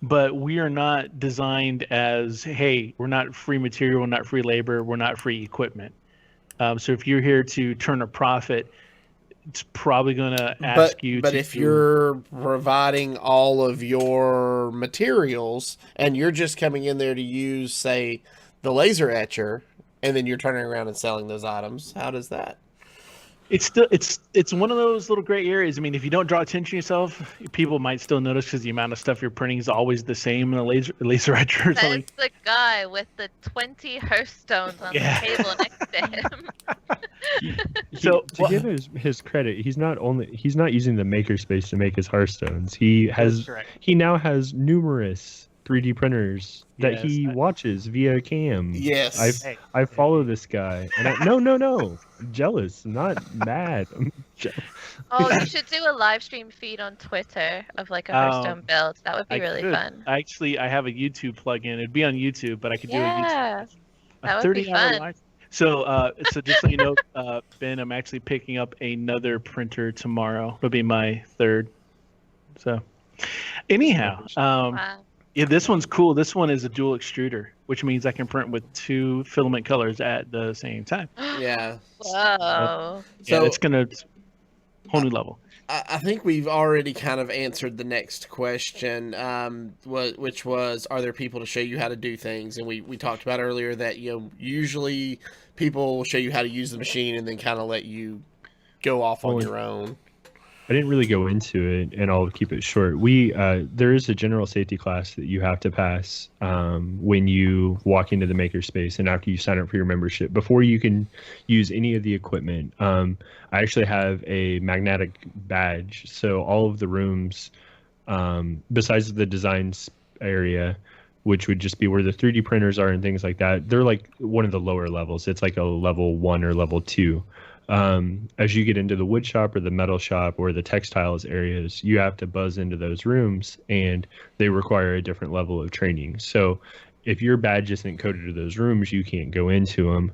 but we are not designed as, hey, we're not free material, we're not free labor, we're not free equipment. So if you're here to turn a profit, it's probably going to ask you But to. if you're providing all of your materials and you're just coming in there to use, say, the laser etcher, and then you're turning around and selling those items, how does that? It's still it's one of those little gray areas. I mean, if you don't draw attention to yourself, people might still notice because the amount of stuff you're printing is always the same in a laser etcher or something. That's the guy with the 20 Hearthstones on the table next to him. So to give his credit, he's not using the Makerspace to make his Hearthstones. He now has numerous 3D printers that he watches via cam. Yes. I follow this guy, and no, I'm jealous, not mad. I'm Oh, you should do a live stream feed on Twitter of like a Hearthstone build. That would be really fun. Actually, I have a YouTube plugin. It'd be on YouTube, but I could do a YouTube. That would be fun. Live. So just so you know, Ben, I'm actually picking up another printer tomorrow. It'll be my third. So, anyhow, Wow. yeah, this one's cool. This one is a dual extruder, which means I can print with 2 filament colors at the same time. Yeah. Whoa. So it's gonna whole new level. I think we've already kind of answered the next question, which was, are there people to show you how to do things? And we talked about earlier that, usually people will show you how to use the machine and then kind of let you go off on your own. I didn't really go into it, and I'll keep it short. There is a general safety class that you have to pass when you walk into the Makerspace and after you sign up for your membership. Before you can use any of the equipment, I actually have a magnetic badge. So all of the rooms, besides the design area, which would just be where the 3D printers are and things like that, they're like one of the lower levels. It's like a level 1 or level 2. As you get into the wood shop or the metal shop or the textiles areas, you have to buzz into those rooms, and they require a different level of training. So if your badge isn't coded to those rooms, you can't go into them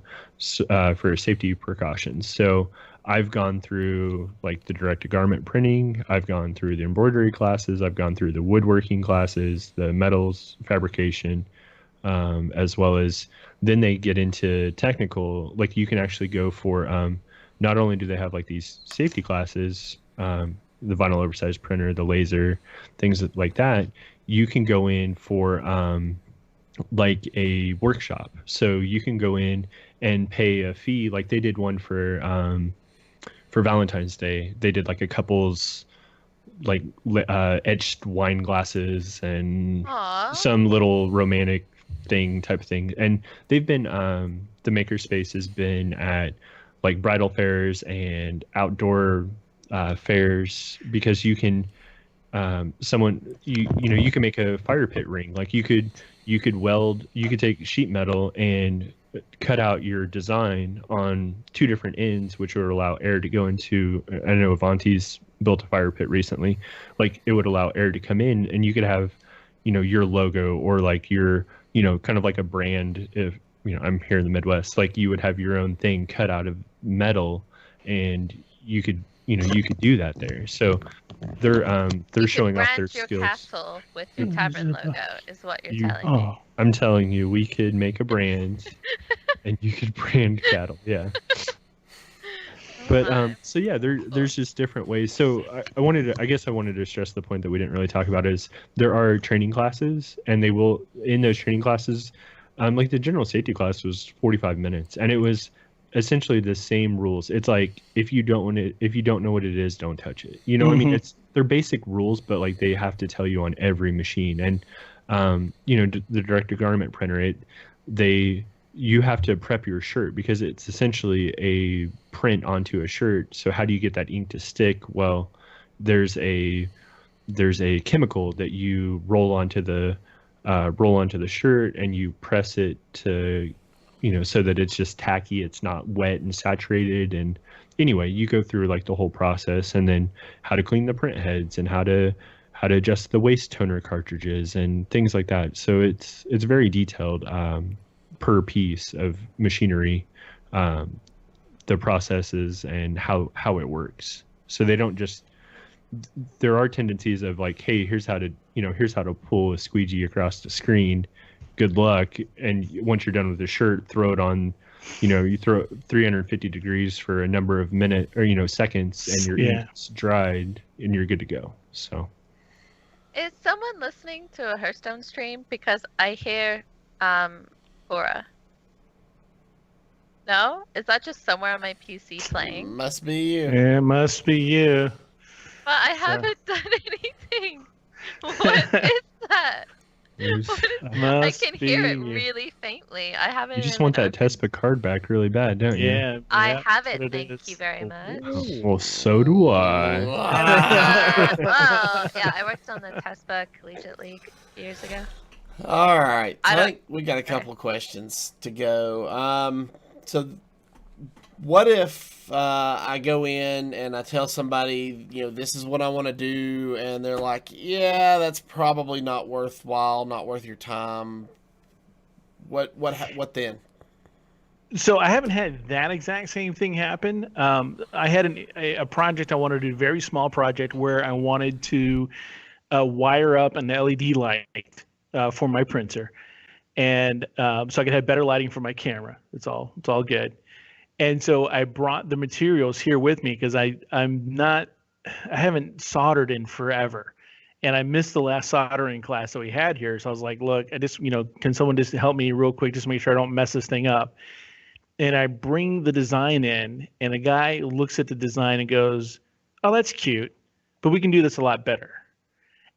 for safety precautions. So I've gone through like the direct-to-garment printing, I've gone through the embroidery classes, I've gone through the woodworking classes, the metals fabrication, as well as then they get into technical, like you can actually go for not only do they have like these safety classes, the vinyl oversized printer, the laser, things like that, you can go in for like a workshop. So you can go in and pay a fee. Like they did one for Valentine's Day. They did like a couple's like etched wine glasses and some little romantic type of thing. And they've been the Makerspace has been at like bridal fairs and outdoor fairs, because you can you can make a fire pit ring. Like you could weld, you could take sheet metal and cut out your design on 2 different ends, which would allow air to go into. I know Avanti's built a fire pit recently. Like it would allow air to come in, and you could have your logo or like your kind of like a brand. If I'm here in the Midwest, like you would have your own thing cut out of metal, and you could do that there. So they're showing off their skills. Your castle with your tavern logo is what you're telling me. I'm telling you, we could make a brand, and you could brand cattle. Yeah. But so yeah, there's just different ways. So I guess I wanted to stress the point that we didn't really talk about is there are training classes, and they will, in those training classes, like the general safety class was 45 minutes, and it was essentially the same rules. It's like if you don't know what it is, don't touch it. I mean, they're basic rules, but like they have to tell you on every machine. And the direct-to-garment printer, you have to prep your shirt because it's essentially a print onto a shirt. So how do you get that ink to stick? Well, there's a chemical that you roll onto the shirt, and you press it to so that it's just tacky, it's not wet and saturated. And anyway, you go through like the whole process, and then how to clean the print heads and how to adjust the waste toner cartridges and things like that. So it's very detailed per piece of machinery, the processes and how it works. So they don't just there are tendencies of like, hey, here's how to pull a squeegee across the screen. Good luck. And once you're done with the shirt, throw it on. You throw 350 degrees for a number of minutes or seconds, and your ink's dried, and you're good to go. So, Is someone listening to a Hearthstone stream? Because I hear Aura. No? Is that just somewhere on my PC playing? Must be you. It must be you. But I haven't done anything. What is that? I can hear it really faintly. I haven't. You just want that Tespa card back really bad, don't you? Yeah. I have it. Thank you very much. Well, so do I. Well, yeah, I worked on the Tespa Collegiate League years ago. All right. I think we got a couple of questions to go. So what if I go in and I tell somebody, this is what I want to do, and they're like, yeah, that's probably not worthwhile, not worth your time. What then? So I haven't had that exact same thing happen. I had a project I wanted to do, a very small project, where I wanted to wire up an LED light for my printer, and so I could have better lighting for my camera. It's all good. And so I brought the materials here with me because I haven't soldered in forever, and I missed the last soldering class that we had here. So I was like, look, I just can someone just help me real quick, just make sure I don't mess this thing up. And I bring the design in, and a guy looks at the design and goes, oh, that's cute, but we can do this a lot better.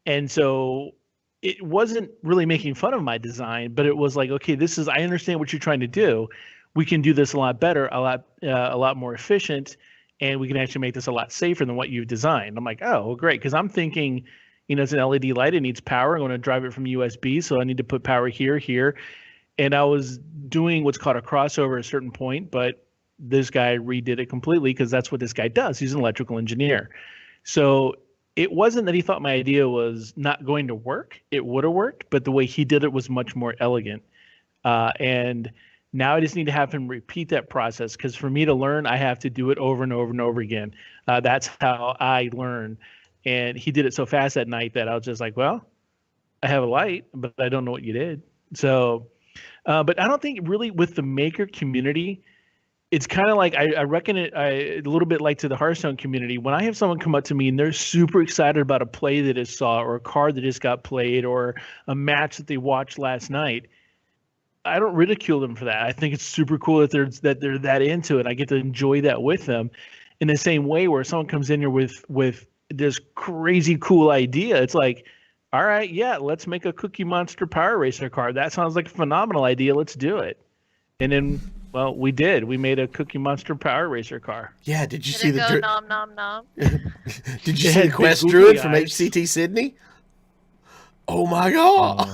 And so it wasn't really making fun of my design, but it was like, okay, I understand what you're trying to do. We can do this a lot better, a lot more efficient, and we can actually make this a lot safer than what you've designed. I'm like, oh, well, great, because I'm thinking, it's an LED light. It needs power. I'm going to drive it from USB, so I need to put power here. And I was doing what's called a crossover at a certain point, but this guy redid it completely because that's what this guy does. He's an electrical engineer. So it wasn't that he thought my idea was not going to work. It would have worked, but the way he did it was much more elegant. And now I just need to have him repeat that process, because for me to learn, I have to do it over and over and over again. That's how I learn. And he did it so fast that night that I was just like, well, I have a light, but I don't know what you did. So, but I don't think really with the maker community, it's kind of like, I reckon it a little bit like to the Hearthstone community. When I have someone come up to me and they're super excited about a play that they saw, or a card that just got played, or a match that they watched last night, I don't ridicule them for that. I think it's super cool that they're that into it. I get to enjoy that with them. In the same way, where someone comes in here with this crazy cool idea, it's like, all right, yeah, let's make a Cookie Monster Power Racer card. That sounds like a phenomenal idea. Let's do it. And then, well, we did. We made a Cookie Monster Power Racer car. Yeah, did you Did see it the go nom nom nom? Did you see the Quest Druid from HCT Sydney? Oh my god!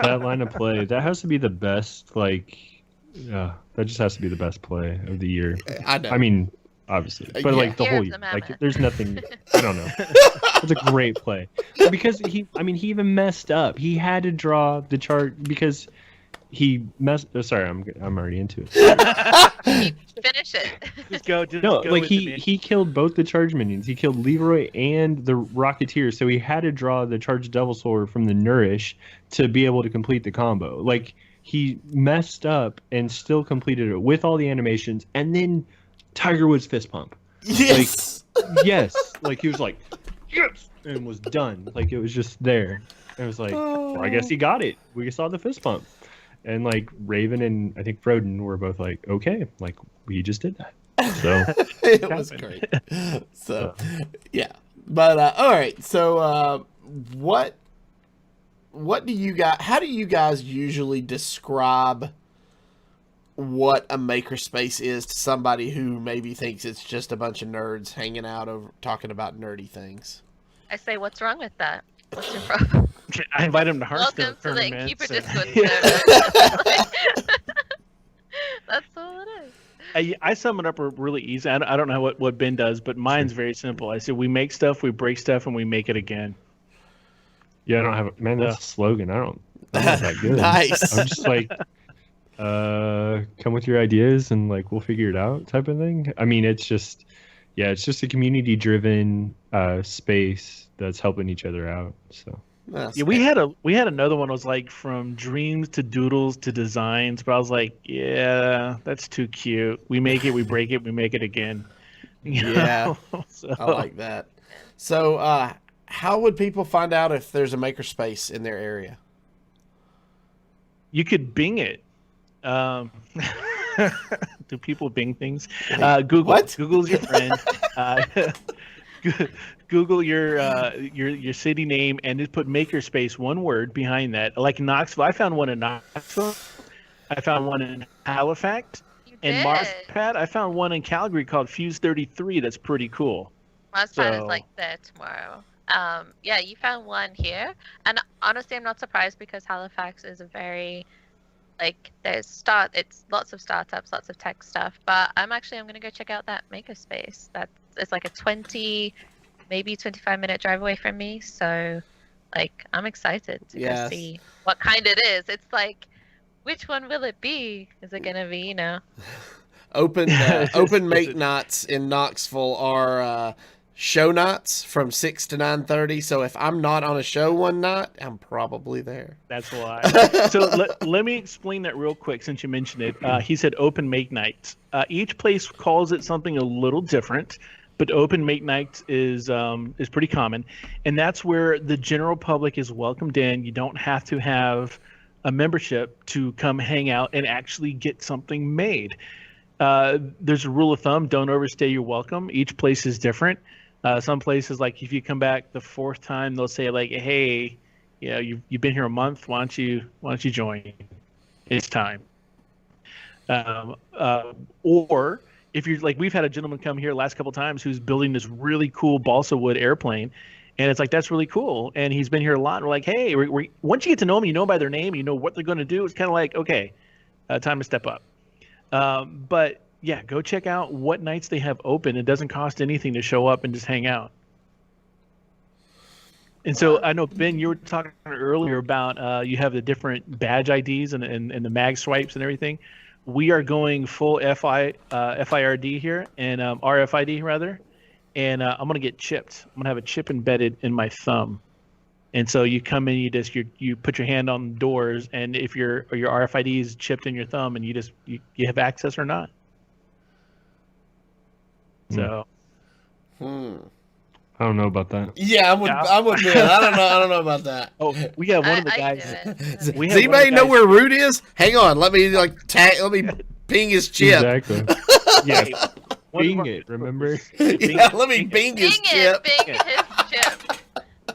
That line of play, that has to be the best. That just has to be the best play of the year. I know. I mean, obviously, but Yeah. the whole year, there's nothing. I don't know. It's a great play because he even messed up. He had to draw the chart because he messed. Oh, sorry, I'm already into it. Finish it. Just go Like with it, man. he killed both the charge minions. He killed Leroy and the Rocketeer, so he had to draw the charged Devil Sword from the Nourish to be able to complete the combo. Like, he messed up and still completed it with all the animations, and then Tiger Woods fist pump. Yes. Yes. Like, he was like, yes, and was done. Like, it was just there. It was like, well, I guess he got it. We saw the fist pump. And like Raven and I think Froden were both like, okay, like we just did that. So it was great. So yeah, but all right. So what do you guys? How do you guys usually describe what a makerspace is to somebody who maybe thinks it's just a bunch of nerds hanging out over talking about nerdy things? I say, what's wrong with that? What's your problem? I invite him to Hearthstone Welcome to the tournaments. Innkeeper and- Discord server. That's all it is. I sum it up really easy. I don't know what Ben does, but mine's very simple. I say we make stuff, we break stuff, and we make it again. yeah, I don't have man. That's a slogan. I'm not that good. Nice. I'm just like, come with your ideas and like we'll figure it out type of thing. I mean, it's just, Yeah, it's just a community-driven space that's helping each other out. So Yeah, we had another one. It was like from dreams to doodles to designs, but I was like, yeah, that's too cute. We make it, we break it, we make it again. Yeah, So, I like that. So, how would people find out if there's a makerspace in their area? you could Bing it. Um, do people Bing things? Google. What? Google's your friend. Uh, Google your city name and just put Makerspace, one word behind that. Like Knoxville, I found one in Knoxville. I found one in Halifax. You And did. Marspad, I found one in Calgary called Fuse 33. That's pretty cool. Marspad So- is like there tomorrow. Yeah, you found one here, and honestly, I'm not surprised because Halifax is a very it's lots of startups, lots of tech stuff. But I'm gonna go check out that Makerspace. It's like a 20, maybe 25-minute drive away from me. So, I'm excited to Yes. go see what kind it is. It's like, which one will it be? Is it gonna be, Open make nights in Knoxville are show nights from 6 to 9:30. So if I'm not on a show one night, I'm probably there. That's why. So let me explain that real quick since you mentioned it. He said open make nights. Each place calls it something a little different, but open make nights is pretty common, and that's where the general public is welcomed in. You don't have to have a membership to come hang out and actually get something made. There's a rule of thumb: don't overstay your welcome. Each place is different. Some places, like if you come back the fourth time, they'll say like, "Hey, you've been here a month. Why don't you join? It's time." Or if you're like, we've had a gentleman come here last couple times who's building this really cool balsa wood airplane, and it's like, that's really cool. And he's been here a lot. And we're like, hey, once you get to know them, you know by their name, you know what they're going to do. It's kind of like, okay, time to step up. But yeah, go check out what nights they have open. It doesn't cost anything to show up and just hang out. And so I know, Ben, you were talking earlier about you have the different badge IDs and the mag swipes and everything. We are going full FIRD here and RFID rather, and I'm gonna get chipped. I'm gonna have a chip embedded in my thumb, and so you come in, you put your hand on the doors, and if your RFID is chipped in your thumb, and you have access or not. So. I don't know about that. Yeah, I'm with Ben. I don't know about that. Oh, we have one of the I guys. do it. Does We have one of anybody the know guys- where Root is? Hang on, let me ping his chip. Exactly. Yeah, one of Bing our- it, remember? Yeah, let me ping his Bing chip. it, Bing his chip.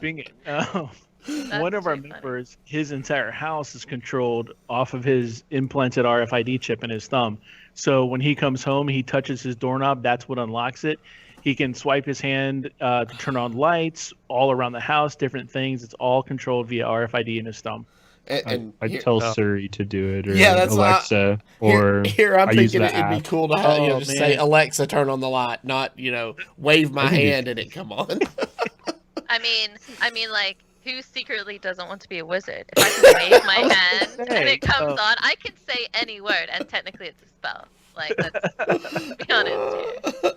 Bing it. That's One of our too funny. members, his entire house is controlled off of his implanted RFID chip in his thumb. So when he comes home, he touches his doorknob. That's what unlocks it. He can swipe his hand to turn on lights all around the house, different things. It's all controlled via RFID in his thumb. And I'd here, tell Siri to do it, or Yeah, that's Alexa, or here I'm I use thinking the it'd be app. cool to have, Oh, just say, man. Alexa, turn on the light, not, wave my I can do- hand and it come on. I mean, like, who secretly doesn't want to be a wizard? If I can wave my hand and it comes on, I can say any word, and technically it's a spell. Like, let's be honest here.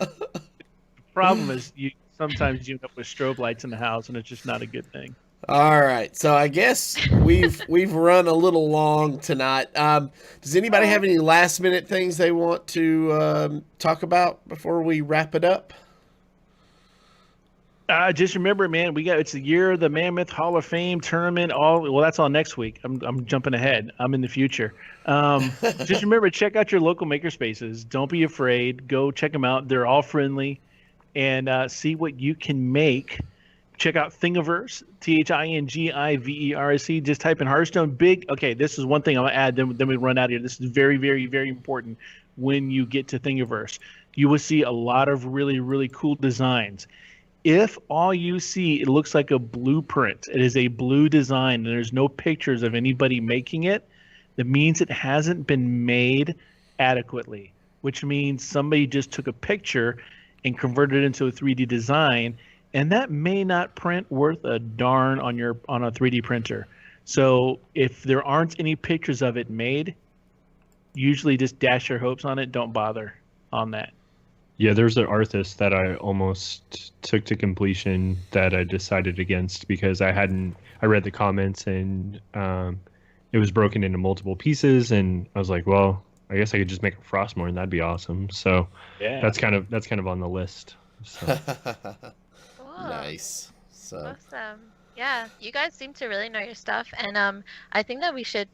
Problem is, sometimes you end up with strobe lights in the house, and it's just not a good thing. All right, so I guess we've run a little long tonight. Does anybody have any last minute things they want to talk about before we wrap it up? Just remember, man, it's the year of the Mammoth Hall of Fame tournament. That's all next week. I'm jumping ahead. I'm in the future. Just remember, check out your local makerspaces. Don't be afraid. Go check them out. They're all friendly, and see what you can make. Check out Thingiverse, Thingiverse. Just type in Hearthstone. Okay, this is one thing I'm gonna add. Then we run out of here. This is very, very, very important. When you get to Thingiverse, you will see a lot of really, really cool designs. If all you see, it looks like a blueprint, it is a blue design, and there's no pictures of anybody making it, that means it hasn't been made adequately, which means somebody just took a picture and converted it into a 3D design, and that may not print worth a darn on a 3D printer. So if there aren't any pictures of it made, usually just dash your hopes on it. Don't bother on that. Yeah, there's an Arthas that I almost took to completion that I decided against because I read the comments and it was broken into multiple pieces, and I was like, well, I guess I could just make a Frostmourne, and that'd be awesome. So Yeah. that's kind of on the list. So. Cool. Nice. So Awesome. Yeah, you guys seem to really know your stuff, and I think that we should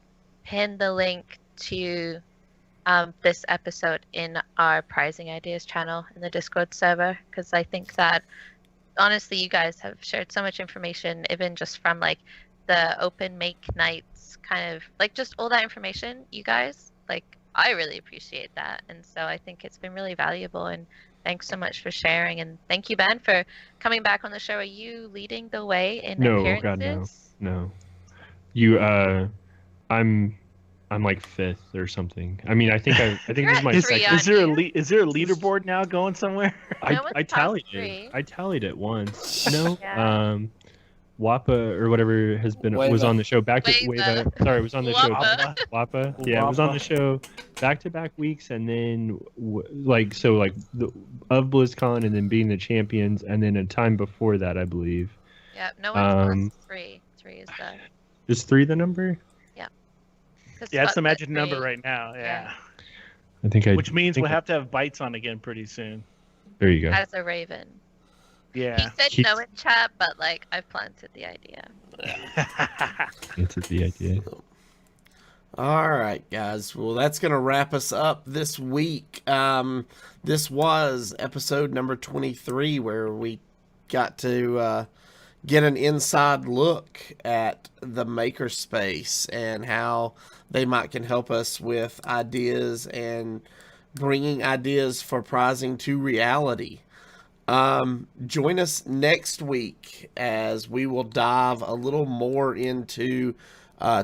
pin the link to this episode in our Prizing Ideas channel in the Discord server, because I think that honestly, you guys have shared so much information, even just from like the open make nights, kind of like just all that information. You guys, like, I really appreciate that, and so I think it's been really valuable. And thanks so much for sharing, and thank you, Ben, for coming back on the show. Are you leading the way in No, appearances? God, no. You, I'm like fifth or something. I mean, I think this is my Three second. on Is there a leaderboard now going somewhere? No one's I tallied past it. three. I tallied it once. No, Yeah. Wappa or whatever was Wava. on the show back to Wava. Wava. Sorry, it was on the show. Wappa. Wappa. Yeah, it was on the Wappa. show back-to-back weeks, and then of BlizzCon, and then being the champions, and then a time before that, I believe. Yeah, no one's past three. Three is the Is 3 the number? 'cause Yeah, it's the what, magic three? number right now. Yeah. Yeah. I think I. Which means think we'll have to have bites on again pretty soon. There you go. As a raven. Yeah. He said Keep- no in chat, but like I've planted the idea. It's the idea. all right, guys. Well, that's going to wrap us up this week. This was episode number 23, where we got to get an inside look at the Makerspace and how they can help us with ideas and bringing ideas for prizing to reality. Join us next week as we will dive a little more into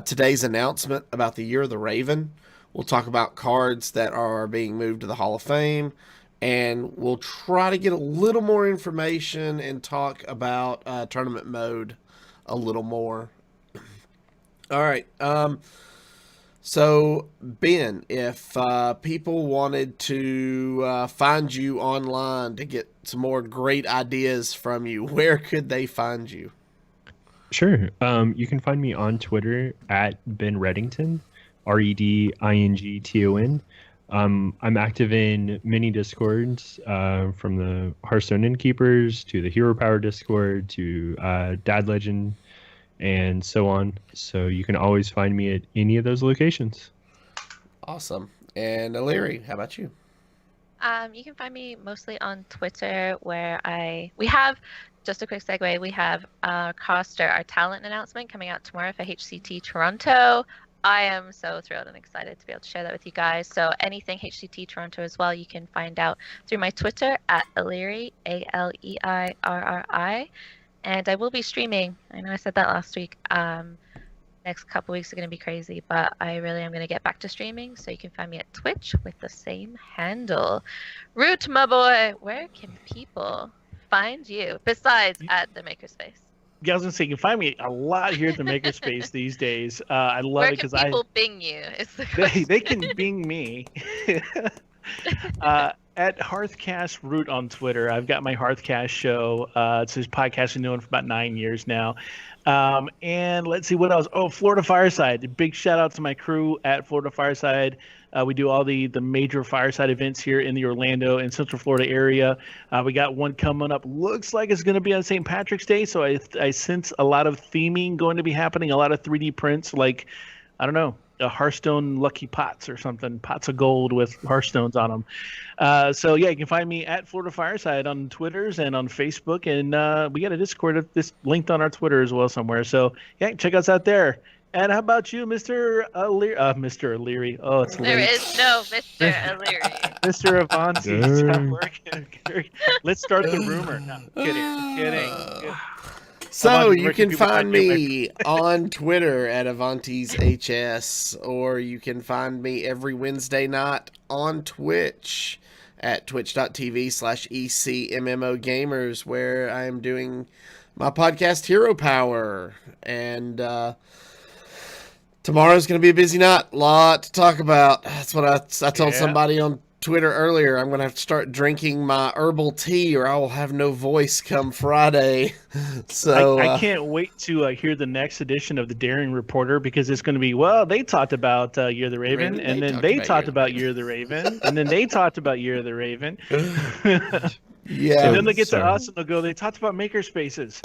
today's announcement about the Year of the Raven. We'll talk about cards that are being moved to the Hall of Fame, and we'll try to get a little more information and talk about tournament mode a little more. All right. So, Ben, if people wanted to find you online to get some more great ideas from you, where could they find you? Sure. You can find me on Twitter at Ben Reddington, REDINGTON. I'm active in many Discords, from the Hearthstone Innkeepers to the Hero Power Discord to Dad Legend, and so on. So you can always find me at any of those locations. Awesome. And Illyri, how about you? You can find me mostly on Twitter, where we have, just a quick segue, we have our talent announcement coming out tomorrow for HCT Toronto. I am so thrilled and excited to be able to share that with you guys. So anything HCT Toronto as well, you can find out through my Twitter at Illyri, ALEIRRI. And I will be streaming. I know I said that last week. Next couple weeks are going to be crazy, but I really am going to get back to streaming. So you can find me at Twitch with the same handle. Root, my boy, where can people find you besides at the Makerspace? Yeah, I was gonna say you can find me a lot here at the Makerspace these days. I love Where it can because people bing you? Is the question. they can bing me at Hearthcast Root on Twitter. I've got my Hearthcast show. It's this podcast I've known for about 9 years now. And let's see what else. Oh, Florida Fireside. Big shout out to my crew at Florida Fireside. We do all the major fireside events here in the Orlando and Central Florida area. We got one coming up. Looks like it's going to be on St. Patrick's Day, so I sense a lot of theming going to be happening, a lot of 3D prints, like, I don't know, a Hearthstone Lucky Pots or something, pots of gold with Hearthstones on them. So, yeah, you can find me at Florida Fireside on Twitters and on Facebook, and we got a Discord that's linked on our Twitter as well somewhere. So, yeah, check us out there. And how about you, Mr. Illyri? Mr. Illyri. Oh, it's There late. is no Mr. Illyri. Mr. Avanti, Dang. stop working. Let's start the rumor. No, kidding. So Avanti, you where can people find you? me on Twitter at Avanti's HS, or you can find me every Wednesday night on Twitch at twitch.tv/ECMMO Gamers, where I am doing my podcast Hero Power. And tomorrow's going to be a busy night. Lot to talk about. That's what I told Yeah. somebody on Twitter earlier, I'm going to have to start drinking my herbal tea or I will have no voice come Friday. So I can't wait to hear the next edition of the Daring Reporter, because it's going to be, well, they talked about Year of the Raven, and then they talked about Year of the Raven, and then they talked about Year of the Raven. Yeah. And then they get to us and they'll go, they talked about Makerspaces.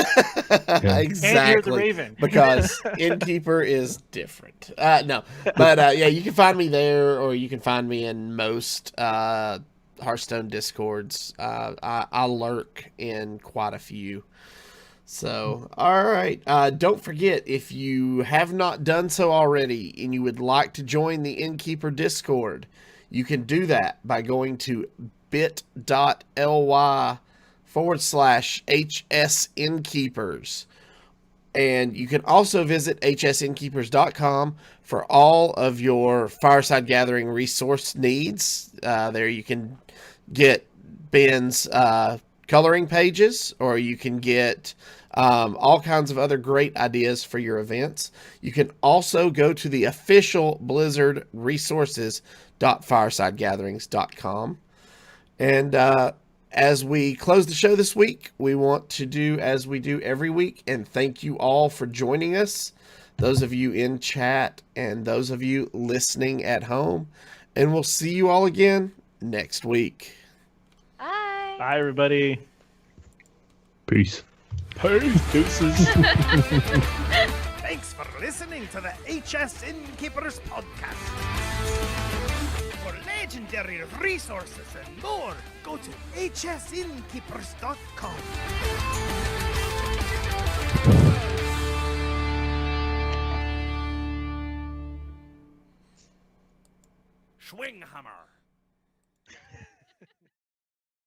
Exactly. And Year of the Raven. Because Innkeeper is different. No. But yeah, you can find me there, or you can find me in most Hearthstone Discords. I lurk in quite a few. So, all right. Don't forget, if you have not done so already and you would like to join the Innkeeper Discord, you can do that by going to bit.ly/HS Innkeepers. And you can also visit hsinnkeepers.com for all of your Fireside Gathering resource needs. There you can get Ben's coloring pages, or you can get all kinds of other great ideas for your events. You can also go to the official Blizzard resources.firesidegatherings.com. And as we close the show this week, we want to do as we do every week and thank you all for joining us, those of you in chat and those of you listening at home. And we'll see you all again next week. Bye. Bye, everybody. Peace. Deuces. Thanks for listening to the HS Innkeepers podcast. For legendary resources and more, go to hsinnkeepers.com. Schwinghammer.